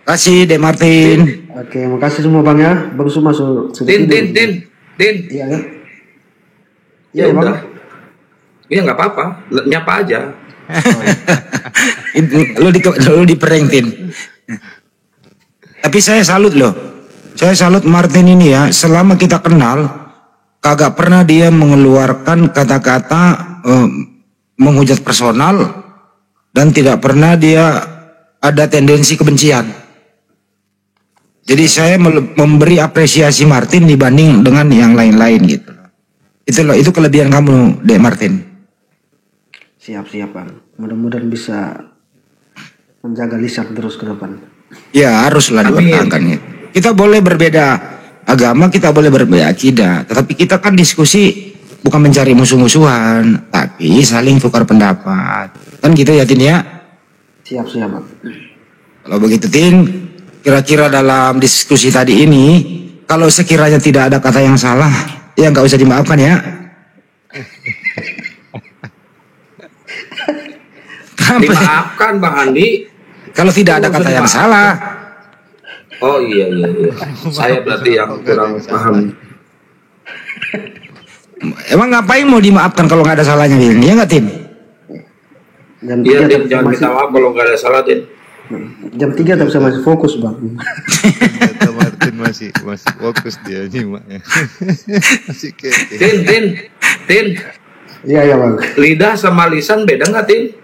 Kasih Dek Martin. Oke, makasih semua Bang ya. Bang Suma sudah Tin. Iya ya. Ya Iya Bang. udah. Iya nggak apa-apa, nyapa aja. Lu diperengtin. Tapi saya salut loh. Saya salut Martin ini ya. Selama kita kenal, kagak pernah dia mengeluarkan kata-kata menghujat personal dan tidak pernah dia ada tendensi kebencian. Jadi saya memberi apresiasi Martin dibanding dengan yang lain-lain gitu. Itu kelebihan kamu, Dek Martin. Siap Bang. Mudah-mudahan bisa menjaga lisan terus ke depan. Ya haruslah dipertahankan. Kita boleh berbeda agama kita boleh berbeda akidah, tetapi kita kan diskusi bukan mencari musuh-musuhan, tapi saling tukar pendapat. Kan gitu ya Tin ya? Siap, Bang. Kalau begitu Tin, kira-kira dalam diskusi tadi ini, kalau sekiranya tidak ada kata yang salah, ya nggak usah dimaafkan ya. Dimaafkan Bang Andi. Kalau tidak ada kata yang salah. Oh iya. Saya berarti yang kurang paham. Emang ngapain mau dimaafkan kalau nggak ada salahnya, Tin? Iya nggak, Tin? Iya, Tin, jangan minta maaf kalau nggak ada salah, Tin. Jam 3 tak bisa masih fokus, Bang. Kata Martin masih fokus dia nyimaknya. Masih kayak Tin. Iya, Bang. Lidah sama lisan beda nggak, Tin?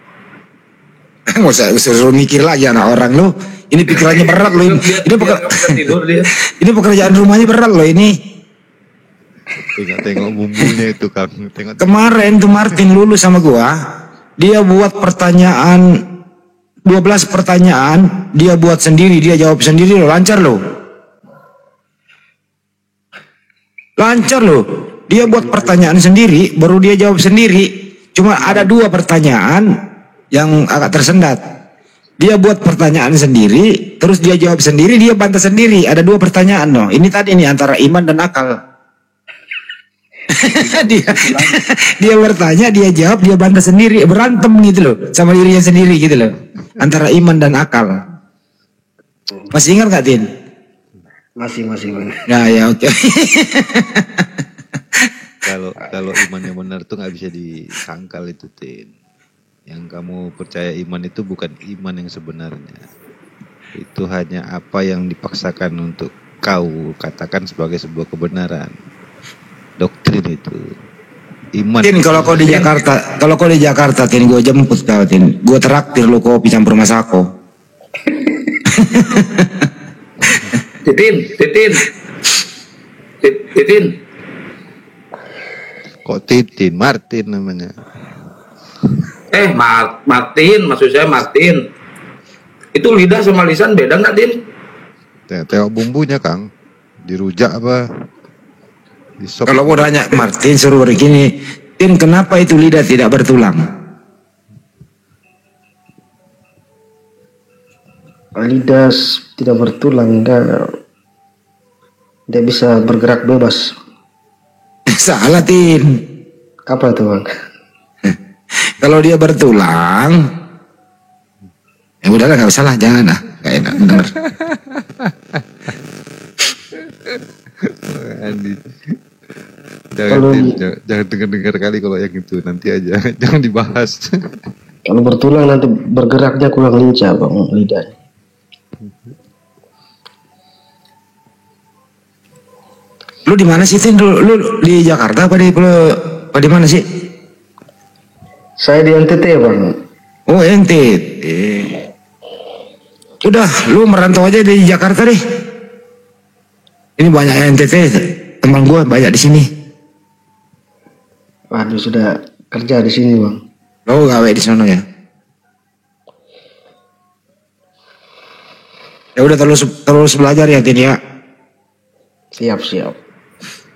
Nggak usah suruh mikir lagi anak orang lo. Ini pikirannya berat lo. Ini pekerjaan rumahnya berat lo ini. tengok bumbunya itu Kang. Tengok. Kemarin tuh Martin lulus sama gua. Dia buat pertanyaan 12 pertanyaan, dia buat sendiri, dia jawab sendiri lo, lancar lo. Lancar lo. Dia buat pertanyaan sendiri, baru dia jawab sendiri. Cuma ada 2 pertanyaan yang agak tersendat. Dia buat pertanyaan sendiri, terus dia jawab sendiri, dia bantah sendiri. Ada 2 pertanyaan loh. Ini tadi nih antara iman dan akal. dia bertanya, dia jawab, dia bantah sendiri, berantem gitu loh sama dirinya sendiri gitu loh. Antara iman dan akal. Masih ingat gak, Tin? Masih, Bang. Ya oke. Kalau iman yang benar tuh nggak bisa disangkal itu, Tin. Yang kamu percaya iman itu bukan iman yang sebenarnya. Itu hanya apa yang dipaksakan untuk kau katakan sebagai sebuah kebenaran. Doktrin itu. Iman. Tin, kalau kau di Jakarta, Tin, gue jemput kau, Tin. Gue traktir lu kopi campur masako. Titin. Kok Titin? Martin namanya. Martin, maksud saya Martin. Itu lidah sama lisan beda nggak, Tin? Tengok bumbunya, Kang. Dirujak apa? Kalau mau nanya Martin suruh begini, Tin, kenapa itu lidah tidak bertulang? Lidah tidak bertulang, dia bisa bergerak bebas. Salah, Tin. Apa itu, Bang? Kalau dia bertulang, ya udahlah, nggak usah lah, jangan lah, nggak enak bener. Andi. Jangan dengar kali kalau yang itu, nanti aja. Jangan dibahas. Kalau bertulang nanti bergeraknya kurang lincah, Bang, lidahnya. Lu di mana sih, Tin? Lu di Jakarta apa di mana sih? Saya di NTT, Bang. Oh, NTT. Udah, lu merantau aja di Jakarta deh. Ini banyak NTT, teman gue banyak di sini. Waduh, sudah kerja di sini, Bang. Oh, gawe di sana ya. Ya udah, terus belajar ya, Tin ya. Siap.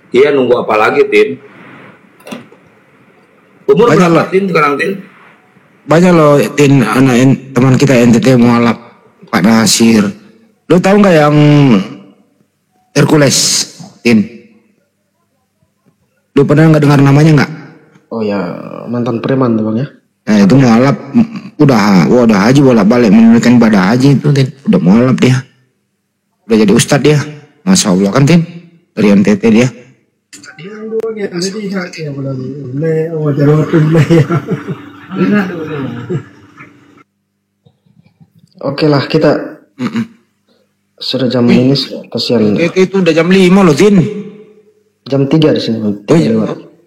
Iya, nunggu apa lagi, Tin? Umur Banyak berapa, loh. Tin, sekarang, Tin? Banyak loh, Tin, teman kita NTT mualaf, Pak Nasir. Lu tahu nggak yang Hercules, Tin? Lu pernah nggak dengar namanya nggak? Oh ya, mantan preman tuh, Bang ya. Nah, itu mualaf, udah haji bolak-balik menunaikan ibadah haji itu, Tin. Udah mualaf dia. Udah jadi ustadz dia. Masya Allah kan, Tin? Dari NTT dia. Oke lah, kita sudah jam ini, kasihan. Itu udah jam 5 loh, Tin. Jam 3 di sini, Bang. Oh iya.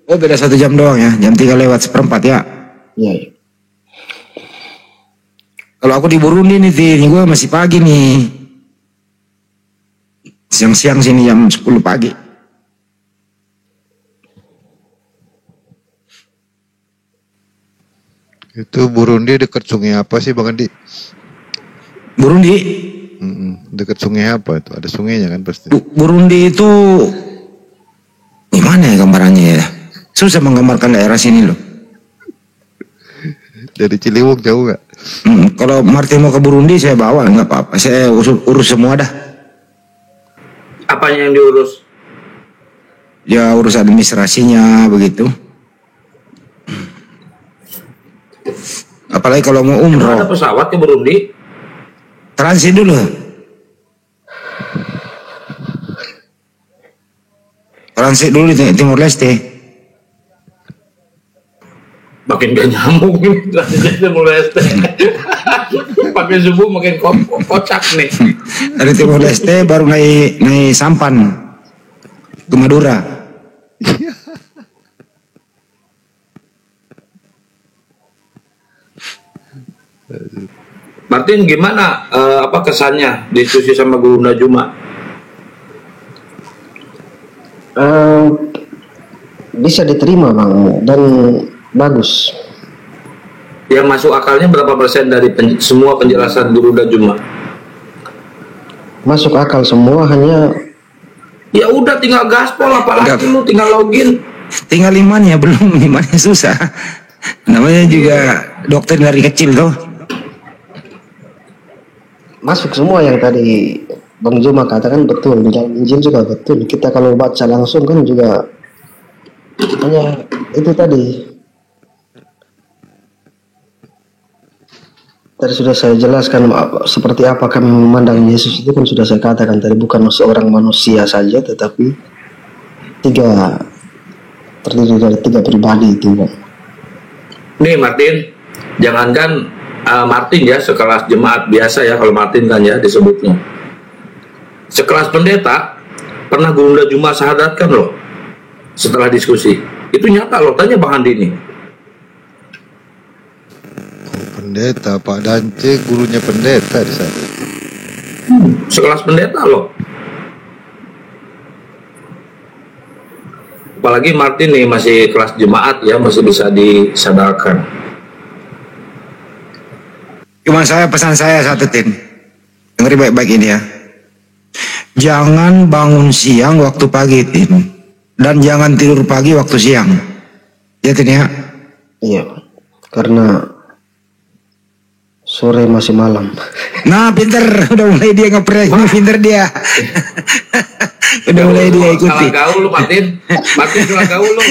Oh, beda 1 jam doang ya. Jam 3 lewat 1/4 ya. Iya. Kalau aku di Burundi nih, Tin, gue masih pagi nih. Siang-siang sini jam 10 pagi. Itu Burundi dekat sungai apa sih, Bang Andi? Burundi? Dekat sungai apa itu? Ada sungainya kan pasti. Burundi itu gimana ya gambarannya ya? Susah menggambarkan daerah sini loh. Dari Ciliwung jauh nggak? Kalau Martin mau ke Burundi saya bawa, nggak apa-apa. Saya urus semua dah. Apanya yang diurus? Ya urus administrasinya begitu. Apalagi kalau mau Emang umroh. ada pesawat ke Burundi? Transit dulu. Transit dulu di Timor Leste. Makin gak nyambung ini transitnya mulai pakai subuh makin kocak nih. Dari Timor Leste baru naik sampan ke Madura. Martin, gimana apa kesannya diskusi sama Guru Najuma? Bisa diterima bang, dan bagus. Yang masuk akalnya berapa persen dari semua penjelasan Guru Najuma? Masuk akal semua, hanya Ya udah tinggal gaspol, apalagi lu tinggal login. Tinggal imannya, belum imannya susah. Namanya juga dokter dari kecil tuh. masuk semua yang tadi Bang Juma katakan betul. Di dalam Injil juga betul. Kita kalau baca langsung kan juga hanya itu tadi. Tadi sudah saya jelaskan seperti apa kami memandang Yesus itu, kan sudah saya katakan tadi, bukan seorang manusia saja, tetapi terdiri dari tiga pribadi itu, Bang. Nih Martin, jangankan Martin ya, sekelas jemaat biasa ya, kalau Martin kan ya disebutnya. Sekelas pendeta pernah Guru Najuma syahadatkan loh setelah diskusi. Itu nyata loh, tanya Bang Andi nih. Pendeta, Pak Dance gurunya pendeta di sana. Sekelas pendeta loh. Apalagi Martin nih masih kelas jemaat ya, masih bisa disadarkan. Cuma pesan saya satu, Tin. Dengerin baik-baik ini ya. Jangan bangun siang waktu pagi, Tin. Dan jangan tidur pagi waktu siang. Ya, Tin ya? Iya, karena sore masih malam. Nah, pinter. Udah mulai dia ngeprank. Pinter dia. Udah mulai dia ikuti. Salah gaul lu Martin. Martin salah gaul lu.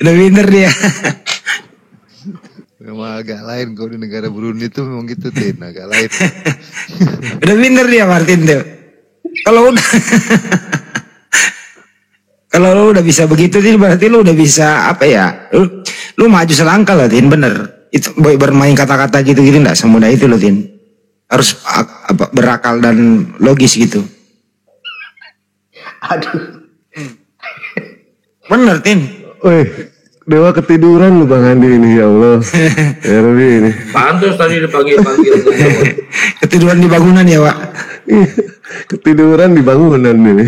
Udah pinter dia. Memang agak lain kalau di negara Burundi itu memang gitu, Tin, agak lain. Udah pinter dia Martin tuh. Kalau udah kalau lu udah bisa begitu, Tin, berarti lu udah bisa apa ya? Lu maju selangkah lah, Tin, bener. Itu bermain kata-kata gitu-gitu enggak semudah itu loh, Tin. Harus berakal dan logis gitu. Aduh. Bener, Tin. Weh, Dewa ketiduran lu Bang Andi ini, ya Allah. Ya Rabbi ini. Pantas tadi dipanggil-panggil. Ketiduran di bangunan ya, Pak. Ketiduran di bangunan ini.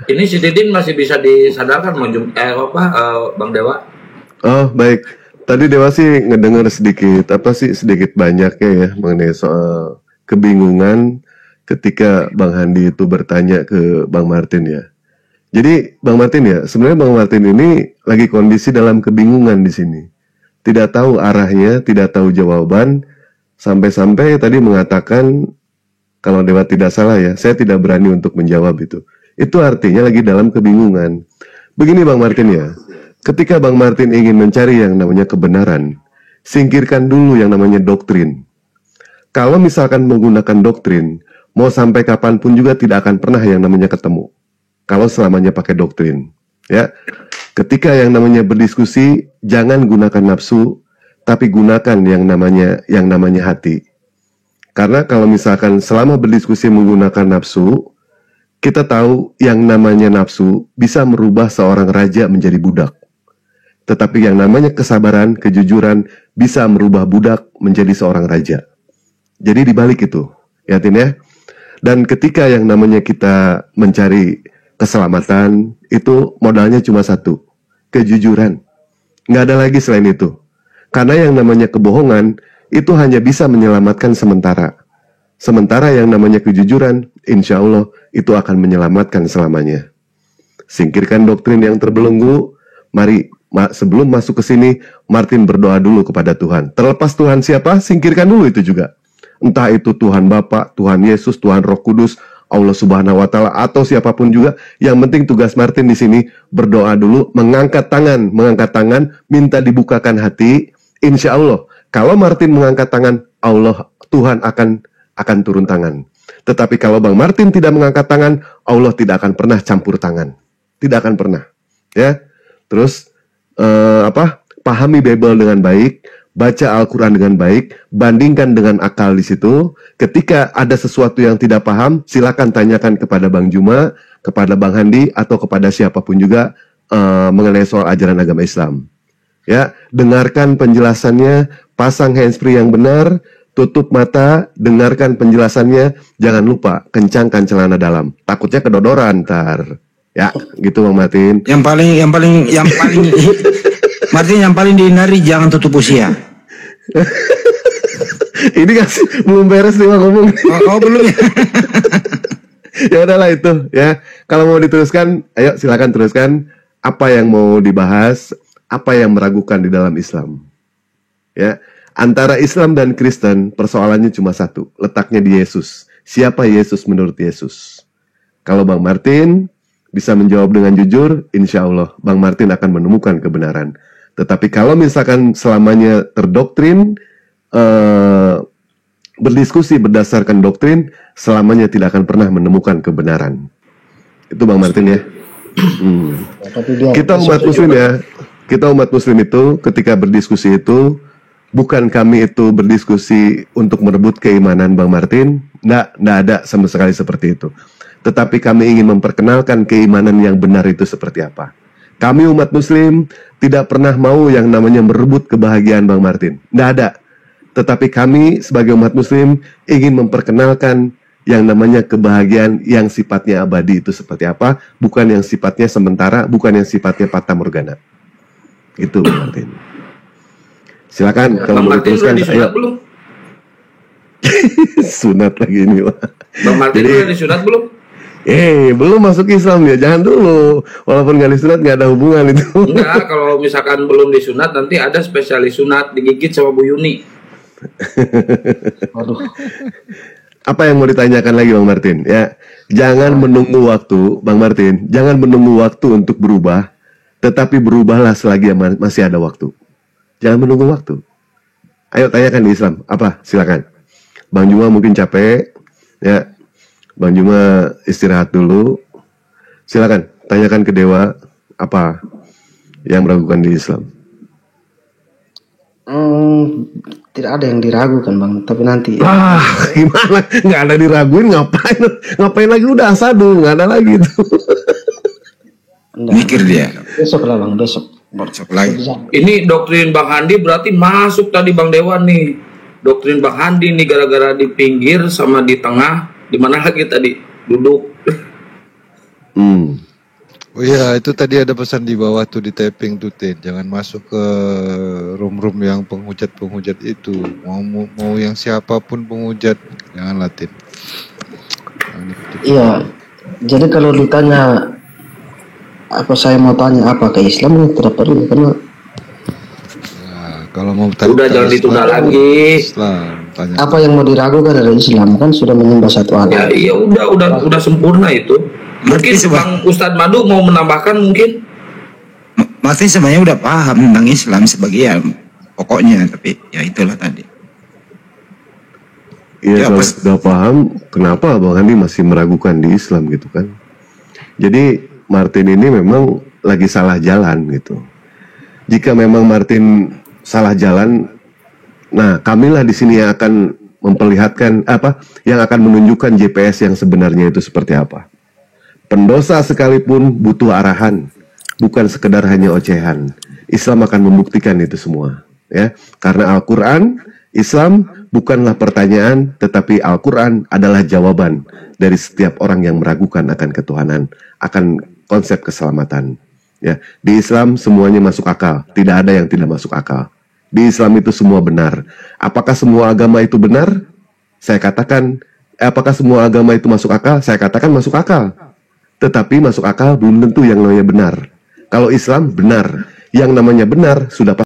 Ini si Didin masih bisa disadarkan Bang Dewa? Oh, baik. Tadi Dewa sih ngedengar sedikit banyaknya ya mengenai soal kebingungan ketika Bang Handi itu bertanya ke Bang Martin ya. Jadi Bang Martin ya, sebenarnya Bang Martin ini lagi kondisi dalam kebingungan di sini. Tidak tahu arahnya, tidak tahu jawaban, sampai-sampai tadi mengatakan, kalau Dewa tidak salah ya, saya tidak berani untuk menjawab itu. Itu artinya lagi dalam kebingungan. Begini Bang Martin ya, ketika Bang Martin ingin mencari yang namanya kebenaran, singkirkan dulu yang namanya doktrin. Kalau misalkan menggunakan doktrin, mau sampai kapanpun juga tidak akan pernah yang namanya ketemu. Kalau selamanya pakai doktrin, ya. Ketika yang namanya berdiskusi, jangan gunakan nafsu, tapi gunakan yang namanya hati. Karena kalau misalkan selama berdiskusi menggunakan nafsu, kita tahu yang namanya nafsu bisa merubah seorang raja menjadi budak. Tetapi yang namanya kesabaran, kejujuran bisa merubah budak menjadi seorang raja. Jadi dibalik itu, ya Tin ya. Dan ketika yang namanya kita mencari keselamatan, itu modalnya cuma satu, kejujuran. Nggak ada lagi selain itu. Karena yang namanya kebohongan, itu hanya bisa menyelamatkan sementara. Sementara yang namanya kejujuran, insya Allah itu akan menyelamatkan selamanya. Singkirkan doktrin yang terbelenggu. Mari sebelum masuk ke sini, Martin berdoa dulu kepada Tuhan. Terlepas Tuhan siapa, singkirkan dulu itu juga. Entah itu Tuhan Bapa, Tuhan Yesus, Tuhan Roh Kudus, Allah Subhanahu wa Ta'ala, atau siapapun juga. Yang penting tugas Martin di sini berdoa dulu, mengangkat tangan, minta dibukakan hati. Insya Allah, kalau Martin mengangkat tangan, Tuhan akan turun tangan. Tetapi kalau Bang Martin tidak mengangkat tangan, Allah tidak akan pernah campur tangan. Tidak akan pernah. Ya. Terus pahami Bible dengan baik, baca Al-Quran dengan baik, bandingkan dengan akal di situ. Ketika ada sesuatu yang tidak paham, silakan tanyakan kepada Bang Juma, kepada Bang Handi, atau kepada siapapun juga mengenai soal ajaran agama Islam. Ya, dengarkan penjelasannya, pasang handsfree yang benar, tutup mata, dengarkan penjelasannya, jangan lupa kencangkan celana dalam. Takutnya kedodoran ntar. Ya, gitu Bang Martin. Yang paling Martin, yang paling dihindari jangan tutup usia. Ini kan belum beres nih Bang ngomong. Oh belum ya. Ya udahlah itu ya. Kalau mau diteruskan, ayo silakan teruskan. Apa yang mau dibahas, apa yang meragukan di dalam Islam. Ya, antara Islam dan Kristen persoalannya cuma satu, letaknya di Yesus. Siapa Yesus menurut Yesus? Kalau Bang Martin bisa menjawab dengan jujur, insya Allah Bang Martin akan menemukan kebenaran. Tetapi kalau misalkan selamanya terdoktrin, berdiskusi berdasarkan doktrin, selamanya tidak akan pernah menemukan kebenaran. Itu Bang Martin ya. Kita umat Muslim ya. Kita umat Muslim itu ketika berdiskusi itu, bukan kami itu berdiskusi untuk merebut keimanan Bang Martin. Nggak ada sama sekali seperti itu. Tetapi kami ingin memperkenalkan keimanan yang benar itu seperti apa. Kami umat Muslim tidak pernah mau yang namanya merebut kebahagiaan Bang Martin. Nggak ada. Tetapi kami sebagai umat Muslim ingin memperkenalkan yang namanya kebahagiaan yang sifatnya abadi itu seperti apa. Bukan yang sifatnya sementara, bukan yang sifatnya fata morgana. Itu Bang Martin. Silakan kalau mau diteruskan. Ayo. Belum? Sunat lagi ini Pak. Bang Martin udah disunat belum? Belum masuk Islam ya, jangan dulu. Walaupun gak disunat gak ada hubungan itu. Enggak, kalau misalkan belum disunat nanti ada spesialis sunat digigit sama Bu Yuni. Aduh. Apa yang mau ditanyakan lagi Bang Martin? Ya, jangan menunggu waktu, Bang Martin. Jangan menunggu waktu untuk berubah, tetapi berubahlah selagi masih ada waktu. Jangan menunggu waktu. Ayo tanyakan di Islam apa? Silakan. Bang Juma mungkin capek, ya. Bang Juma istirahat dulu. Silakan tanyakan ke dewa apa yang meragukan di Islam. Tidak ada yang diragukan Bang, tapi nanti. Gimana? Nggak ada diraguin, ngapain lagi, udah asadu, nggak ada lagi itu. Mikir dia. Besok lah Bang, besok lagi. Ini doktrin Bang Handi berarti masuk tadi Bang Dewan nih. Doktrin Bang Handi nih gara-gara di pinggir sama di tengah. Di mana lagi tadi duduk? Oh iya, itu tadi ada pesan di bawah tuh di tapping tuh Tin. Jangan masuk ke room-room yang penghujat itu. Mau yang siapapun penghujat, jangan Tin. Iya. Jadi kalau ditanya apa saya mau tanya apa ke Islam, tidak perlu karena kalau mau udah jangan ditunda lagi. Islam, tanya. Apa yang mau diragukan dari Islam kan sudah menyembah satu Allah. Ya udah sempurna itu. Mungkin Bang Ustadz Madu mau menambahkan mungkin. Martin sebenarnya udah paham tentang Islam sebagian pokoknya, tapi ya itulah tadi. Iya, kalau sudah paham, kenapa Bang Handi masih meragukan di Islam gitu kan? Jadi Martin ini memang lagi salah jalan gitu. Jika memang Martin salah jalan, nah kamilah di sini yang akan memperlihatkan yang akan menunjukkan GPS yang sebenarnya itu seperti apa. Pendosa sekalipun butuh arahan, bukan sekedar hanya ocehan. Islam akan membuktikan itu semua, ya. Karena Al-Quran, Islam bukanlah pertanyaan, tetapi Al-Quran adalah jawaban dari setiap orang yang meragukan akan ketuhanan, akan konsep keselamatan. Ya, di Islam semuanya masuk akal, tidak ada yang tidak masuk akal. Di Islam itu semua benar. Apakah semua agama itu benar? Saya katakan Apakah semua agama itu masuk akal? Saya katakan masuk akal. Tetapi masuk akal belum tentu yang namanya benar. Kalau Islam benar, yang namanya benar sudah